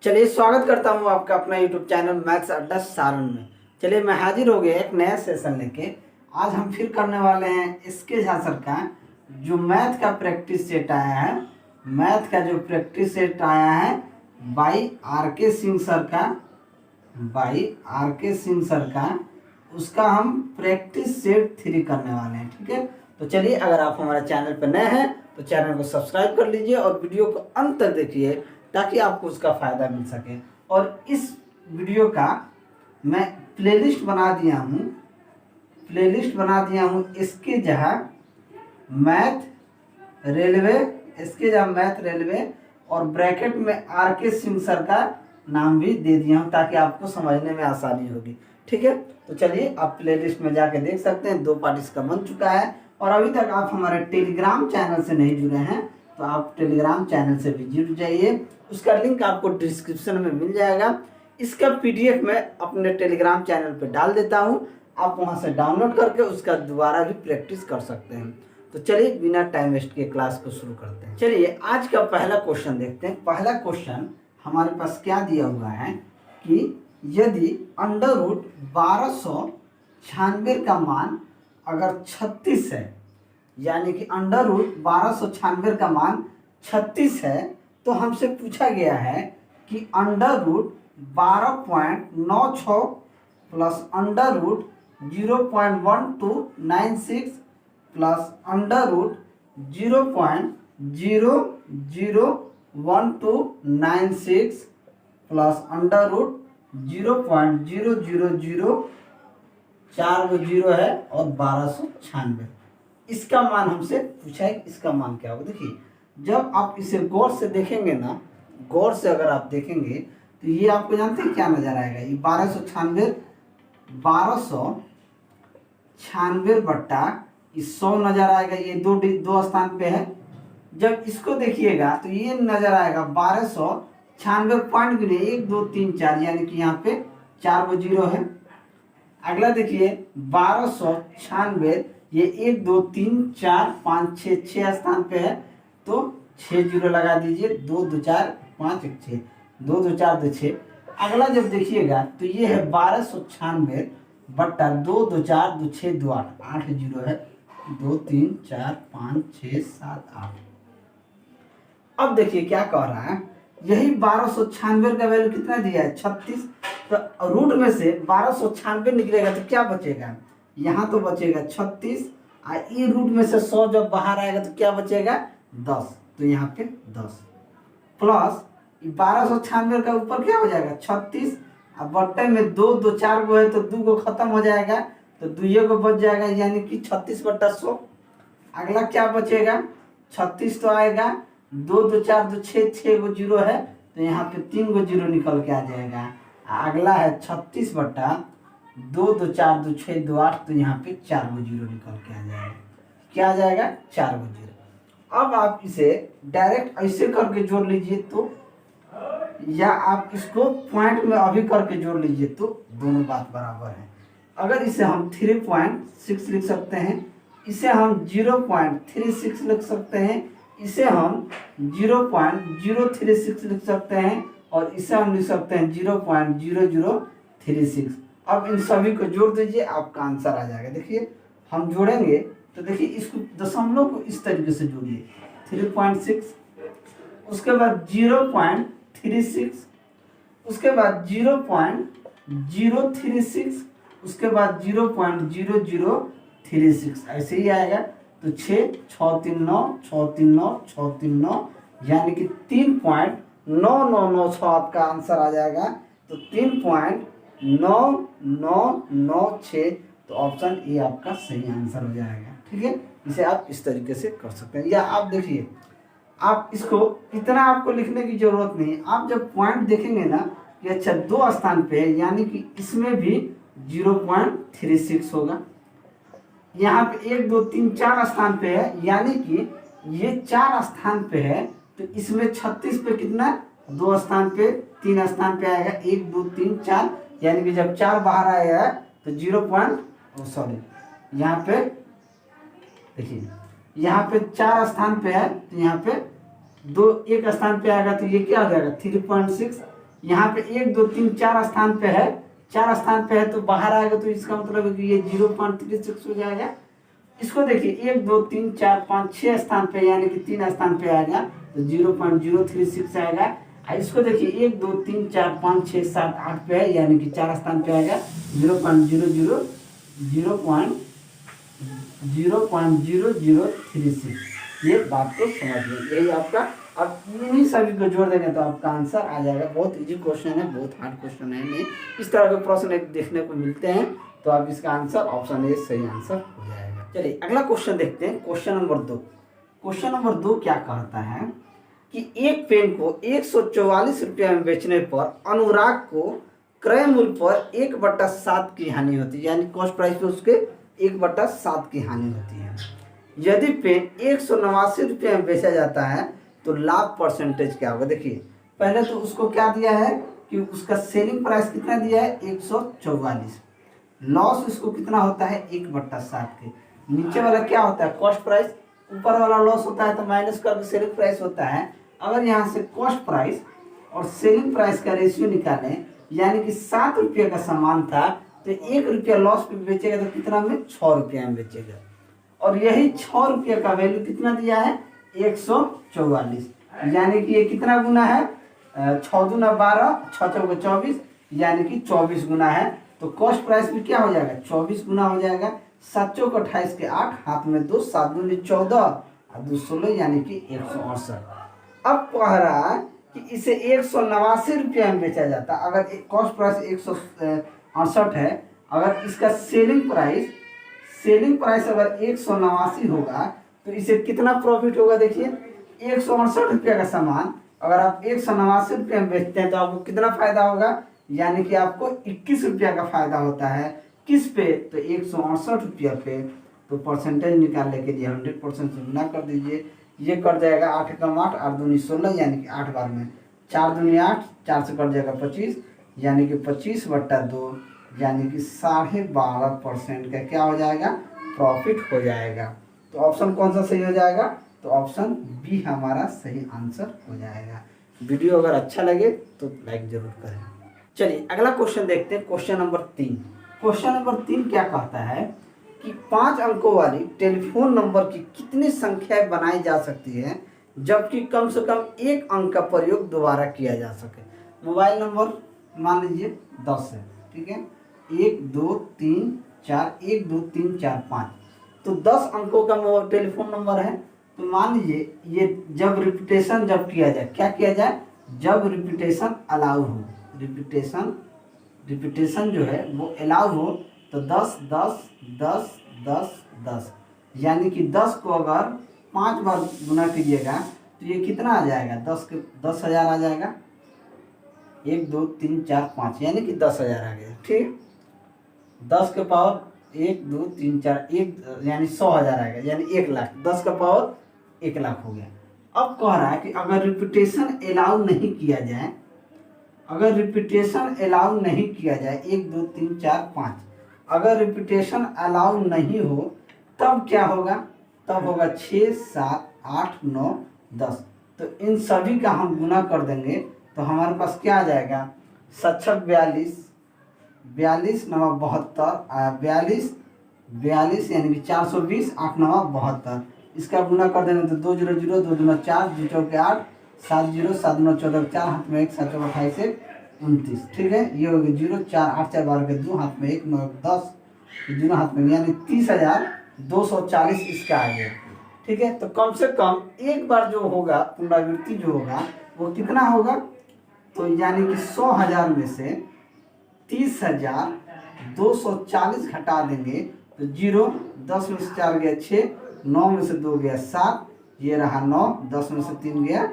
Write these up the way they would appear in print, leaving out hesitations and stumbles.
चलिए स्वागत करता हूँ आपका अपना यूट्यूब चैनल मैथ्स अड्डा सारण में। चलिए मैं हाजिर हो गया एक नया सेशन लेके। आज हम फिर करने वाले हैं इसके झा सर का जो मैथ का प्रैक्टिस सेट आया है। मैथ का जो प्रैक्टिस सेट आया है बाई आर के सिंह सर का उसका हम प्रैक्टिस सेट 3 करने वाले हैं। ठीक है, तो चलिए अगर आप हमारे चैनल पर नए हैं तो चैनल को सब्सक्राइब कर लीजिए और वीडियो को अंत तक देखिए ताकि आपको उसका फ़ायदा मिल सके। और इस वीडियो का मैं प्लेलिस्ट बना दिया हूँ इसके जहाँ मैथ रेलवे और ब्रैकेट में आर के सिंह सर का नाम भी दे दिया हूँ ताकि आपको समझने में आसानी होगी। ठीक है, तो चलिए आप प्लेलिस्ट में जाके देख सकते हैं। 2 पार्ट इसका बन चुका है और अभी तक आप हमारे टेलीग्राम चैनल से नहीं जुड़े हैं तो आप टेलीग्राम चैनल से भी जुड़ जाइए। उसका लिंक आपको डिस्क्रिप्शन में मिल जाएगा। इसका पीडीएफ मैं अपने टेलीग्राम चैनल पे डाल देता हूँ, आप वहाँ से डाउनलोड करके उसका दोबारा भी प्रैक्टिस कर सकते हैं। तो चलिए बिना टाइम वेस्ट के क्लास को शुरू करते हैं। चलिए आज का पहला क्वेश्चन देखते हैं। पहला क्वेश्चन हमारे पास क्या दिया हुआ है कि यदि अंडर रूट 1296 का मान अगर 36 है, यानी कि अंडर रूट 1296 का मान 36 है, तो हमसे पूछा गया है कि under root 12.96 plus under root 0.1296 plus under root 0.001296 plus under root 0.000 4 वो 0 है और 1296 इसका मान हमसे पूछा है। इसका मान क्या होगा? देखिए जब आप इसे गौर से देखेंगे ना, गौर से अगर आप देखेंगे तो ये आपको जानते हैं क्या नजर आएगा? ये 1296 बट्टा 100 नजर आएगा। ये दो स्थान पे है। जब इसको देखिएगा तो ये नजर आएगा 1296 पॉइंट गिने 1 2 3 4, यानी कि यहाँ पे 4 वो 0 है। अगला देखिए 1296 ये 1 2 3 4 5 6 स्थान पे है तो 6 0 लगा दीजिए। 2 2 4 5 1 6 2 2 4 2 6। अगला जब देखिएगा तो ये है 1296 बट्टा 2 2 4 2 6 2 8 8 0 है। 2 3 4 5 6 7 8। अब देखिए क्या कह रहा है, यही 1296 का वैल्यू कितना दिया है? 36। तो रूट में से 1296 निकलेगा तो क्या बचेगा? यहाँ तो बचेगा 36 और ये रूट में से 100 जब बाहर आएगा तो क्या बचेगा? 10। तो यहाँ पे 10 प्लस 1296 का ऊपर क्या हो जाएगा? 36 और बट्टे में 2 2 4 को है तो 2 को खत्म हो जाएगा तो 2 को बच जाएगा, यानी कि 36 बट्टा 100। अगला क्या बचेगा? 36 तो आएगा, 2 2 4 2 6 6 को 0 है तो यहाँ पे 3 को 0 निकल के आ जाएगा। अगला है 36 बट्टा 2 2 4 2 6 2 8 तो यहाँ पे 4 को 0 निकल के आ जाएगा। क्या आ जाएगा? 4 को 0। अब आप इसे डायरेक्ट ऐसे करके जोड़ लीजिए तो, या आप इसको पॉइंट में अभी करके जोड़ लीजिए तो दोनों बात बराबर है। अगर इसे हम 3.6 लिख सकते हैं, इसे हम 0.36 लिख सकते हैं, इसे हम 0.036 लिख सकते हैं और इसे हम लिख सकते हैं 0.0036। अब इन सभी को जोड़ दीजिए, आपका आंसर आ जाएगा। देखिए हम जोड़ेंगे तो देखिए इसको दशमलव को इस तरीके से जोड़िए 3.6, उसके बाद 0.36, उसके बाद 0.036, उसके बाद 0.0036 ऐसे ही आएगा। तो 6 6 3 9 6 3 9 6 3 9 यानी कि 3.9996 आपका आंसर आ जाएगा। तो 3.9996 तो ऑप्शन ए आपका सही आंसर हो जाएगा। ठीक है, इसे आप इस तरीके से कर सकते हैं। या आप देखिए, आप इसको इतना आपको लिखने की जरूरत नहीं है। आप जब पॉइंट देखेंगे ना कि अच्छा 2 स्थान पे है, यानी कि इसमें भी 0.36 होगा। यहाँ पे 1 2 3 4 स्थान पे है, यानी कि ये 4 स्थान पे है तो इसमें 36 पे कितना? 2 स्थान पे 3 स्थान पे आएगा। 1 2 3 4, यानी कि जब 4 बाहर आएगा तो यहाँ पे देखिए यहाँ पे 4 स्थान पे है तो यहाँ पे 1 स्थान पे आएगा तो ये क्या हो जाएगा? 3.6, यहाँ पे 1 2 3 4 स्थान पे है, 4 स्थान पे है तो बाहर आएगा, तो इसका मतलब है कि ये 0.36 हो जाएगा। इसको देखिए 1 2 3 4 5 6 स्थान पे यानी कि 3 स्थान पे आएगा तो 0.036 आएगा। इसको देखिए 1 2 3 4 5 6 7 8 पे है यानी कि 4 स्थान पे आएगा 0.0036। ये बात को समझिए, यही आपका। अब इन्हीं सभी को जोड़ देंगे तो आपका आंसर आ जाएगा। बहुत इजी क्वेश्चन है, बहुत हार्ड क्वेश्चन है नहीं। इस तरह के प्रश्न एक देखने को मिलते हैं तो अब इसका आंसर ऑप्शन ए सही आंसर हो जाएगा। चलिए अगला क्वेश्चन देखते हैं, क्वेश्चन नंबर 2। क्वेश्चन नंबर 2 क्या कहता है कि एक पेन को 144 रुपया में बेचने पर अनुराग को क्रय मूल्य पर 1/7 की हानि होती है, यानी कॉस्ट प्राइस पे उसके 1/7 की हानि होती है। यदि पेन 189 रुपये में बेचा जाता है तो लाभ परसेंटेज क्या होगा। देखिए पहले तो उसको क्या दिया है कि उसका सेलिंग प्राइस कितना दिया है 144, लॉस उसको कितना होता है 1/7 के। नीचे वाला क्या होता है कॉस्ट प्राइस, ऊपर वाला लॉस होता है तो माइनस करके सेलिंग प्राइस होता है। अगर यहाँ से कॉस्ट प्राइस और सेलिंग प्राइस का रेशियो निकालें, यानी कि 7 रुपये का सामान था तो 1 रुपया लॉस पे बेचेगा तो कितना में 6 रुपया में बेचेगा, और यही 6 रुपये का वैल्यू कितना दिया है 144, यानी कि ये कितना गुना है 6 दूना 12 6 चौके 24 यानी कि 24 गुना है। तो कॉस्ट प्राइस भी क्या हो जाएगा 24 गुना हो जाएगा। 7 चौक 28 के 8, हाथ में 2, 7 दूनी 14 और 2 16 यानी कि 168। अब कह रहा है कि इसे 189 रुपये में बेचा जाता। अगर कॉस्ट प्राइस 168 है, अगर इसका सेलिंग प्राइस अगर 189 होगा तो इसे कितना प्रॉफिट होगा। देखिए 168 रुपये का सामान अगर आप 189 रुपये में बेचते हैं तो आपको कितना फायदा होगा, यानी कि आपको 21 रुपया का फायदा होता है। किस पे, तो 168 रुपया पे। तो परसेंटेज निकालने के लिए 100% से गुना कर दीजिए, ये कट जाएगा 8 कम 8 8 दूनी 16 यानी कि 8 बार में 4 दूनी 8, 4 से कट जाएगा 25 यानी कि 25/2 यानी कि 12.5% का क्या हो जाएगा प्रॉफिट हो जाएगा। तो ऑप्शन कौन सा सही हो जाएगा, तो ऑप्शन बी हमारा सही आंसर हो जाएगा। वीडियो अगर अच्छा लगे तो लाइक जरूर करें। चलिए अगला क्वेश्चन देखते हैं, क्वेश्चन नंबर 3। क्वेश्चन नंबर 3 क्या कहता है कि 5 अंकों वाली टेलीफोन नंबर की कितनी संख्याएं बनाई जा सकती है जबकि कम से कम 1 अंक का प्रयोग दोबारा किया जा सके। मोबाइल नंबर मान लीजिए 10 है, ठीक है, 1 2 3 4 1 2 3 4 5, तो 10 अंकों का टेलीफोन नंबर है। तो मान लीजिए ये जब रिपीटेशन जब किया जाए, क्या किया जाए, जब रिपीटेशन अलाउ हो, रिपीटेशन जो है वो अलाउ हो तो 10 10 10 10 10 यानी कि 10 को अगर 5 बार गुना कीजिएगा तो ये कितना आ जाएगा 10,000 आ जाएगा। 1 2 3 4 5 यानी कि 10,000 आ गया, ठीक। 10 के पावर 1 2 3 4 1 यानी 100,000 आएगा, यानी 1 लाख। 10 का पावर 1 लाख हो गया। अब कह रहा है कि अगर रिपीटेशन अलाउ नहीं किया जाए, अगर रिपीटेशन अलाउ नहीं किया जाए 1 2 3 4 5, अगर रिपीटेशन अलाउ नहीं हो तब क्या होगा, तब होगा 6 7 8 9 10। तो इन सभी का हम गुना कर देंगे तो हमारे पास क्या आ जाएगा 7 42 42 9 72 42 यानी कि 420 8 9 72। इसका गुना कर देंगे तो 2 0 0 2 2 4 2 चौके 8 7 0 7 9 14 4 हाथ में 1 7 चौके 28 1 29, ठीक है। ये हो गया 0 4 8 4 12 के 2 हाथ में 1 9 10 दोनों हाथ में यानी 30,240 इसका आ गया, ठीक है। तो कम से कम एक बार जो होगा पुनरावृत्ति जो होगा वो कितना होगा, तो यानी कि 100,000 में से 30,240 घटा देंगे तो 0 10 में से 4 गया 6 9 में से 2 गया 7, ये रहा 9 10 में से 3 गया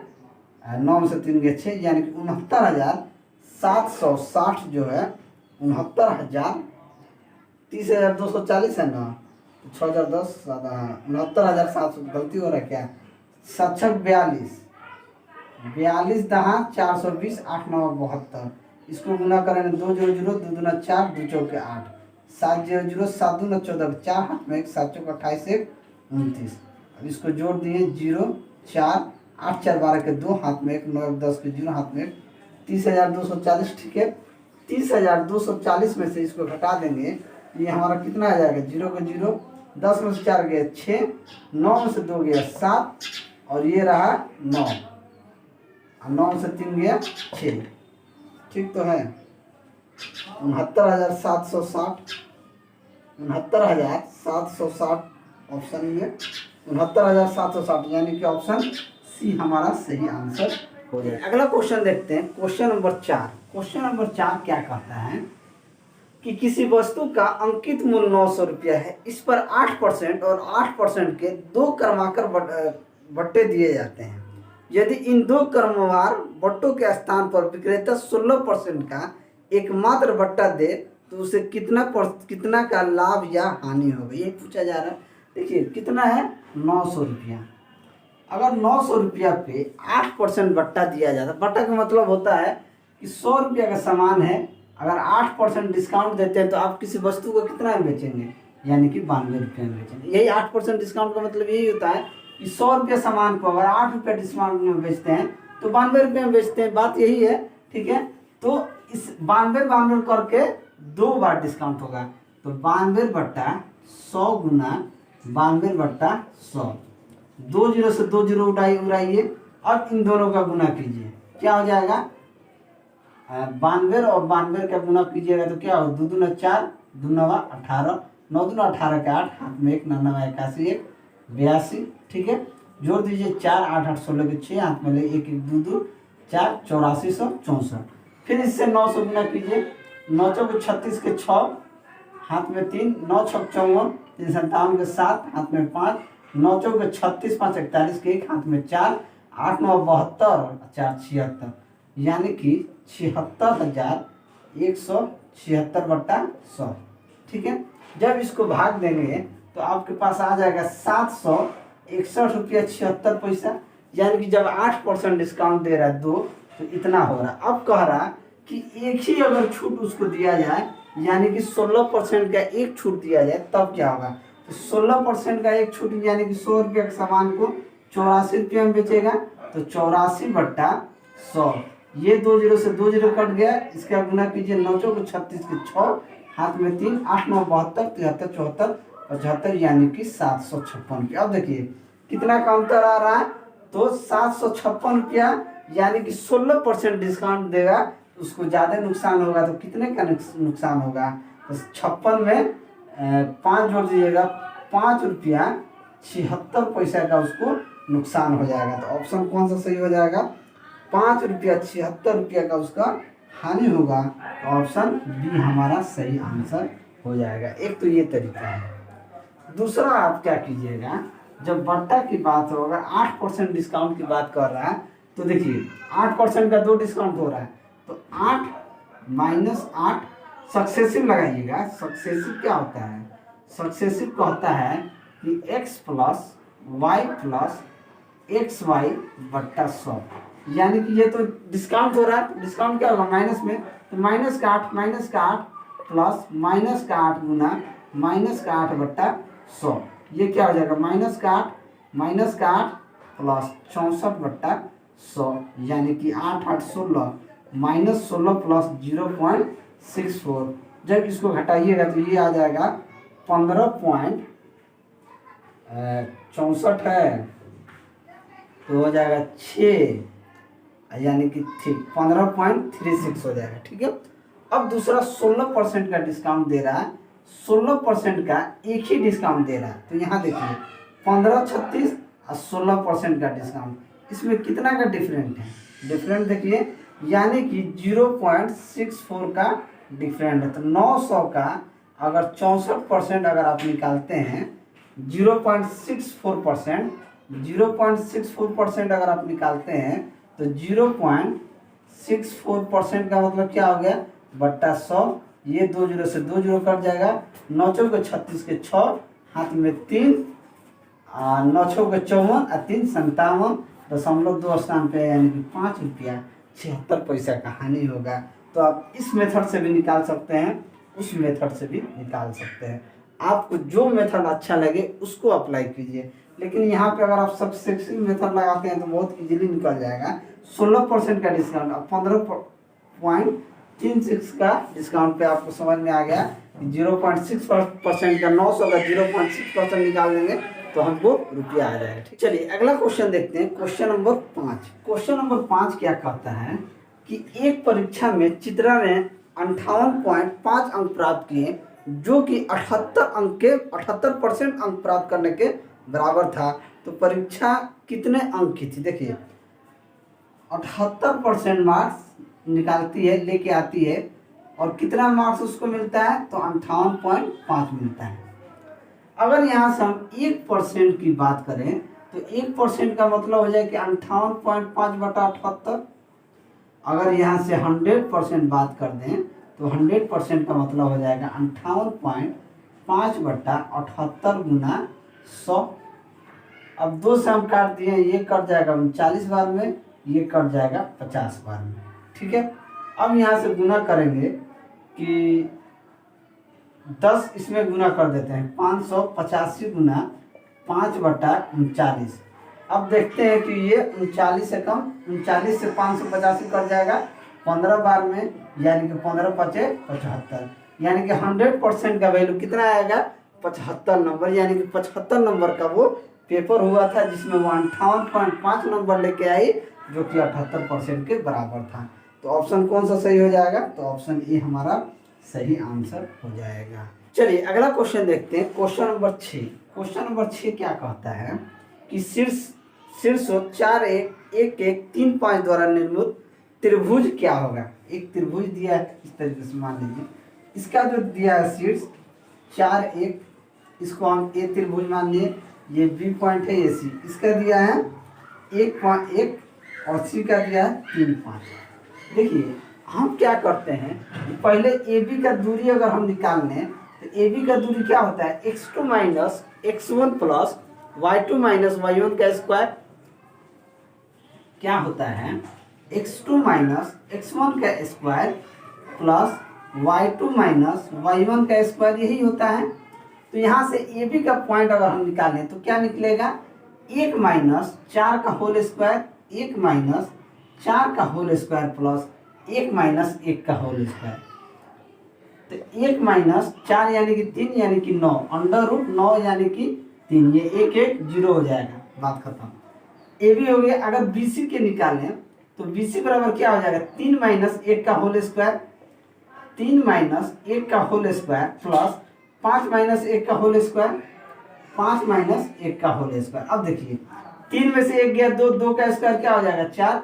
9 में से 3 गया 6 यानी कि 69,760 जो है 69,000 30,240 है ना, 6,010 69,700 गलती हो रहा है क्या, 7 42 42 दहा 420 8 9 72। इसको गुना करेंगे 2 0 0 2 2 4 2 चौके 8 7 0 0 7 2 14 4 हाथ में 1 7 चौके 28 1 29। अब इसको जोड़ दिए 0 4 8 4 12 के 2 हाथ में 1 9 10 के 0 हाथ में 1 30,240, ठीक है। 30,240 में से इसको घटा देंगे, ये हमारा कितना आ जाएगा, 0 का 0, 10 में से 4 गया 6, 9 में से 2 गया 7, और ये रहा 9, 9 में से 3 गया 6, ठीक तो है। 69,760, 69,760 ऑप्शन में 69,760, यानी कि ऑप्शन सी हमारा सही आंसर हो जाए। अगला क्वेश्चन देखते हैं, क्वेश्चन नंबर 4। क्वेश्चन नंबर 4 क्या कहता है कि किसी वस्तु का अंकित मूल्य 900 रुपया है, इस पर 8% और 8% के 2 क्रमाकर बट्टे दिए जाते हैं। यदि इन 2 क्रमवार बट्टों के स्थान पर विक्रेता 16% का एकमात्र बट्टा दे तो उसे कितना का लाभ या हानि होगा, ये पूछा जा रहा है। देखिए कितना है, 900 रुपया। अगर 900 रुपया पे 8% बट्टा दिया जाता, बट्टा का मतलब होता है कि 100 रुपया का सामान है, अगर 8% डिस्काउंट देते हैं तो आप किसी वस्तु को कितना में बेचेंगे, यानी कि 92 रुपये में बेचेंगे। यही 8% डिस्काउंट का मतलब यही होता है कि 100 रुपये सामान को अगर 8 रुपये डिस्काउंट में बेचते हैं तो 92 रुपये में बेचते हैं, बात यही है, ठीक है। तो इस 92 करके 2 बार डिस्काउंट होगा, तो 92/100 गुना 92/100, 2 0 से 2 0 उड़ाइए, अब इन दोनों का गुना कीजिए, क्या हो जाएगा, 92 और 92 का गुना कीजिएगा तो क्या हो, 2 दूना 4, 2 9 18, 9 दूना 18 का 8, हाथ में 1, 9 9 81, 1 82, ठीक है। जोड़ दीजिए 4 8 8 16 के 6, हाथ में ले 1 1 2 2 4, 8464। फिर इससे 900 गुना कीजिए, 9 चौके 36 के 6, हाथ में 3, 9 छक 54, 3 57 के 7, हाथ में 5, 9 चौके 36, 5 41 के 1, हाथ में 4, 8 9 72, 4 76, यानी कि 76,176/100, ठीक है। जब इसको भाग देंगे तो आपके पास आ जाएगा 761 रुपया 76 पैसा, यानी कि जब 8% डिस्काउंट दे रहा है 2 तो इतना हो रहा। अब कह रहा कि एक ही अगर छूट उसको दिया जाए, यानी कि 16% का एक छूट दिया जाए, तब क्या होगा, तो 16% का एक छूट यानी कि 100 रुपये के सामान को 84 रुपये में बेचेगा, तो 84/100, ये 2 0 से 2 0 कट गया, इसका गुना कीजिए, 9 चौके 36 के 6, हाथ में 3, 8 9 72, 73 74 75, यानी कि 756 रुपया। अब देखिए कितना का अंतर आ रहा है, तो 756 रुपया, यानी कि 16% डिस्काउंट देगा, उसको ज़्यादा नुकसान होगा, तो कितने का नुकसान होगा, तो 56 में 5 जोड़ दीजिएगा, 5 रुपया 76 पैसा का उसको नुकसान हो जाएगा। तो ऑप्शन कौन सा सही हो जाएगा, 5 रुपया 76 रुपया का उसका हानि होगा, तो ऑप्शन बी हमारा सही आंसर हो जाएगा। एक तो ये तरीका है। दूसरा आप क्या कीजिएगा, जब बट्टा की बात हो, अगर 8% डिस्काउंट की बात कर रहा है तो देखिए 8% का 2 डिस्काउंट हो रहा है, तो 8 - 8 सक्सेसिव लगाइएगा। सक्सेसिव क्या होता है, सक्सेसिव कहता है कि x + y + xy/100, यानी कि ये तो डिस्काउंट हो रहा है, डिस्काउंट क्या होगा, माइनस में, तो -8 प्लस -8 गुना -8/100, ये क्या हो जाएगा, -8 प्लस 64/100, यानी कि 8 8 16 -16 प्लस 0.64। जब इसको घटाइएगा तो ये आ जाएगा 15.64 है, तो हो जाएगा 6, यानी कि ठीक 15.36 हो जाएगा, ठीक है। अब दूसरा 16% का डिस्काउंट दे रहा है, 16% का एक ही डिस्काउंट दे रहा है, तो यहाँ देखिए 15 36 और 16% का डिस्काउंट, इसमें कितना का डिफरेंट है, डिफरेंट देखिए, यानी कि 0.64 का डिफरेंट है। तो 900 का अगर 64% अगर आप निकालते हैं, 0.64% अगर आप निकालते हैं तो 0.64% का मतलब क्या हो गया, बट्टा 100, ये 2 0 से 2 0 कट जाएगा, 9 चौके 36 के 6, हाथ में 3, 9 चौके 54 और 3 57.2 स्थान पे, यानी कि 5 रुपया 76 पैसा का हानि होगा। तो आप इस मेथड से भी निकाल सकते हैं, उस मेथड से भी निकाल सकते हैं, आपको जो मेथड अच्छा लगे उसको अप्लाई कीजिए। लेकिन यहाँ पे अगर आप सक्सेसिव मेथड लगाते हैं तो बहुत इजीली निकल जाएगा। 16% का डिस्काउंट, अब 0.36 का डिस्काउंट पे आपको समझ में आ गया। 0.6% का 900 का 0.6% निकाल देंगे तो हमको रुपया आ जाएगा। ठीक, चलिए अगला क्वेश्चन देखते हैं। Question number 5। क्वेश्चन नंबर 5 क्या कहता है कि एक परीक्षा में चित्रा ने 58.5 अंक प्राप्त किए, जो कि 78% अंक प्राप्त करने के बराबर था। तो परीक्षा कितने अंक की थी? देखिए 78% मार्क्स निकालती है, लेके आती है, और कितना मार्क्स उसको मिलता है? तो 58.5 मिलता है। अगर यहाँ से हम 1% की बात करें तो 1% का मतलब हो जाए कि 58.5 बटा 78। अगर यहाँ से 100% बात कर दें तो 100% का मतलब हो जाएगा 58.5 बटा 78 गुना 100। अब 2 से हम काट दिए, ये कट जाएगा 39 बार में, ये कट जाएगा 50 बार में। ठीक है, अब यहाँ से गुना करेंगे कि 10 इसमें गुना कर देते हैं, 585 गुना 5 बटा 39। अब देखते हैं कि ये 39 से कम, 39 से 585 कट जाएगा 15 बार में, यानी कि 15 पचे 75, यानी कि 100% का वैल्यू कितना आएगा? 75 नंबर। यानी कि 75 नंबर का वो पेपर हुआ था जिसमें वो 58.5 नंबर लेके आई, जो कि 78% के बराबर था। तो ऑप्शन कौन सा सही हो जाएगा? तो ऑप्शन ए हमारा सही आंसर हो जाएगा। चलिए अगला क्वेश्चन देखते हैं। Question number 6। क्वेश्चन नंबर 6 क्या कहता है कि शीर्ष 4 1 1 1 3 5 द्वारा निर्मित त्रिभुज क्या होगा? एक त्रिभुज दिया है, इस तरीके से मान लीजिए, इसका जो दिया है शीर्ष 4 1, इसको हम ए त्रिभुज मान लिए, ये बी पॉइंट है, ये सी, इसका दिया है 1.1 और सी का दिया है 3 5। देखिए हम क्या करते हैं, पहले ए बी का दूरी अगर हम निकाल लें तो ए बी का दूरी क्या होता है? x2 minus x1 plus y2 minus y1 का स्क्वायर। क्या होता है? x2 माइनस x1 का square plus y2 minus y1 का स्क्वायर, यही होता है। तो यहाँ से ए बी का पॉइंट अगर हम निकालें तो क्या निकलेगा? 1 माइनस 4 का होल स्क्वायर, 1 माइनस 4 का होल स्क्वायर प्लस 1 माइनस 1 का होल स्क्वायर। तो 1 माइनस 4 यानी कि 3 यानी कि 9, अंडर रूट 9 यानी कि 3, ये 1 1 0 हो जाएगा, बात खत्म। ए बी हो गया। अगर बी सी के निकालें तो बी सी बराबर क्या हो जाएगा? 3 माइनस 1 का होल स्क्वायर, 3 माइनस 1 का होल स्क्वायर प्लस 5 माइनस 1 का होल स्क्वायर, 5 माइनस 1 का होल स्क्वायर। अब देखिए 3 में से 1 गया 2, 2 का स्क्वायर क्या हो जाएगा? 4,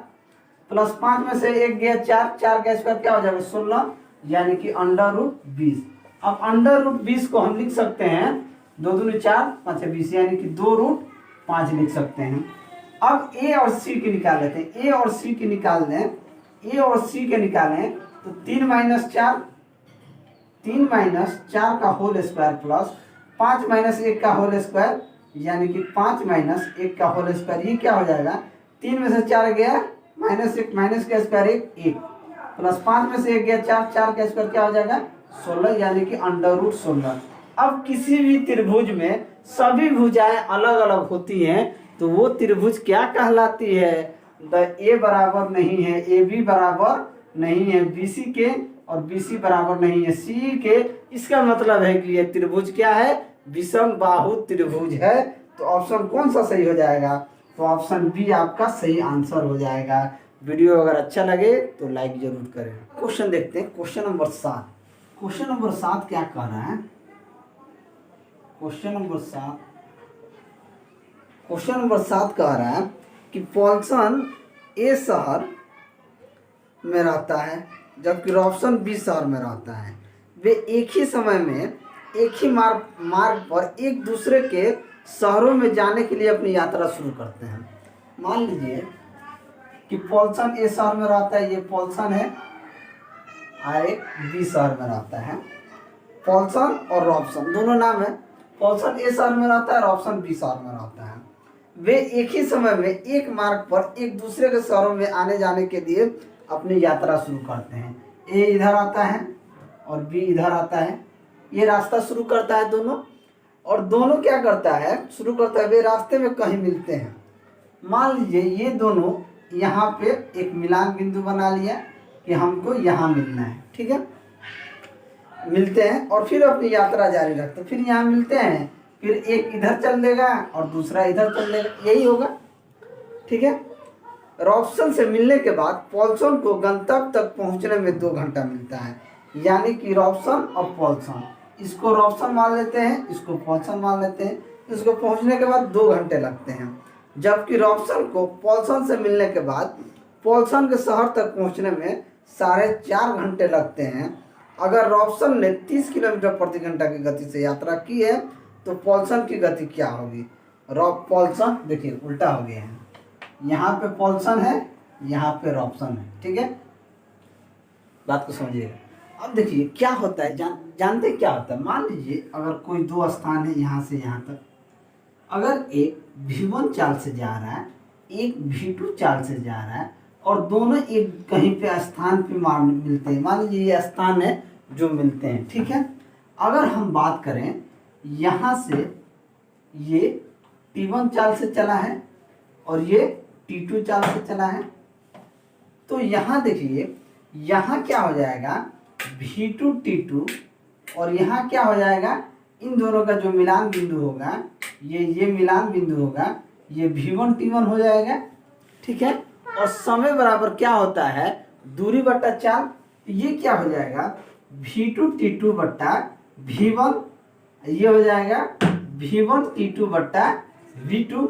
प्लस 5 में से 1 गया 4, 4 का स्क्वायर क्या हो जाएगा? 16, यानी कि अंडर रूट 20। अब अंडर रूट 20 को हम लिख सकते हैं 2 दूनी 4 5 20, यानी कि 2 रूट 5 लिख सकते हैं। अब ए और सी की निकाल लेते हैं। ए और सी की निकाल दें, ए और सी के निकालें तो 3 माइनस 4, 3 माइनस 4 का होल स्क्वायर प्लस 5 माइनस 1 का होल स्क्वायर, यानी कि 5 माइनस 1 का होल स्क्वायर, ये क्या हो जाएगा? 3 में से 4 गया माइनस 1, माइनस का स्क्वायर 1 प्लस 5 में से 1 गया 4, 4 का स्क्वायर क्या हो जाएगा? 16, यानी कि अंडर रूट 16। अब किसी भी त्रिभुज में सभी भुजाएं अलग अलग होती हैं, तो वो त्रिभुज क्या कहलाती है? द ए बराबर नहीं है ए बी बराबर नहीं है बी सी के, और बी सी बराबर नहीं है सी के। इसका मतलब है कि ये त्रिभुज क्या है? विषम बाहु त्रिभुज है। तो ऑप्शन कौन सा सही हो जाएगा? तो ऑप्शन बी आपका सही आंसर हो जाएगा। वीडियो अगर अच्छा लगे तो लाइक जरूर करें। क्वेश्चन देखते हैं। Question number 7। क्वेश्चन नंबर 7 क्या कह रहा है? क्वेश्चन नंबर 7 कह रहा है कि पॉल्सन ए शहर में रहता है जबकि रॉबसन बी शहर में रहता है। वे एक ही समय में एक ही मार्ग पर एक दूसरे के शहरों में जाने के लिए अपनी यात्रा शुरू करते हैं। मान लीजिए कि पॉल्सन ए शहर में रहता है, ये पॉल्सन है, और एक बी शहर में रहता है। पॉल्सन और रॉबसन दोनों नाम है। पॉल्सन ए शहर में रहता है, रॉबसन बी शहर में रहता है। वे एक ही समय में एक मार्ग पर एक दूसरे के शहरों में आने जाने के लिए अपनी यात्रा शुरू करते हैं। ए इधर आता है और बी इधर आता है, ये रास्ता शुरू करता है दोनों, और दोनों क्या करता है? शुरू करता है, वे रास्ते में कहीं मिलते हैं। मान लीजिए ये दोनों यहाँ पे एक मिलान बिंदु बना लिया, कि हमको यहाँ मिलना है। ठीक है, मिलते हैं और फिर अपनी यात्रा जारी रखते हैं। फिर यहाँ मिलते हैं, फिर एक इधर चल देगा और दूसरा इधर चल देगा, यही होगा। ठीक है, रॉब्सन से मिलने के बाद पॉल्सन को गंतव्य तक पहुंचने में 2 घंटा मिलता है। यानी कि रॉब्सन और पॉल्सन, इसको रॉब्सन मान लेते हैं, इसको पॉल्सन मान लेते हैं। इसको पहुंचने के बाद 2 घंटे लगते हैं, जबकि रॉब्सन को पॉल्सन से मिलने के बाद पॉल्सन के शहर तक पहुंचने में 4.5 घंटे लगते हैं। अगर रॉब्सन ने 30 किलोमीटर प्रति घंटा की गति से यात्रा की है तो पॉल्सन की गति क्या होगी? पॉल्सन देखिए उल्टा हो गया है, यहाँ पे पॉल्सन है, यहाँ पे रॉब्सन है। ठीक है, बात को समझिएगा। अब देखिए क्या होता है, जानते क्या होता है। मान लीजिए अगर कोई 2 स्थान है यहाँ से यहाँ तक, अगर एक V1 चाल से जा रहा है, एक V2 चाल से जा रहा है और दोनों एक कहीं पे स्थान पे मिलते हैं। मान लीजिए ये स्थान है जो मिलते हैं। ठीक है, अगर हम बात करें यहाँ से, ये T1 चाल से चला है और ये T2 चाल से चला है, तो यहाँ देखिए यहाँ क्या हो जाएगा V2 T2, और यहाँ क्या हो जाएगा, इन दोनों का जो मिलान बिंदु होगा, ये मिलान बिंदु होगा, ये V1 T1 हो जाएगा। ठीक है, और समय बराबर क्या होता है, दूरी बट्टा चाल। ये क्या हो जाएगा V2 T2 बट्टा V1, ये हो जाएगा V1 T2 बट्टा V2,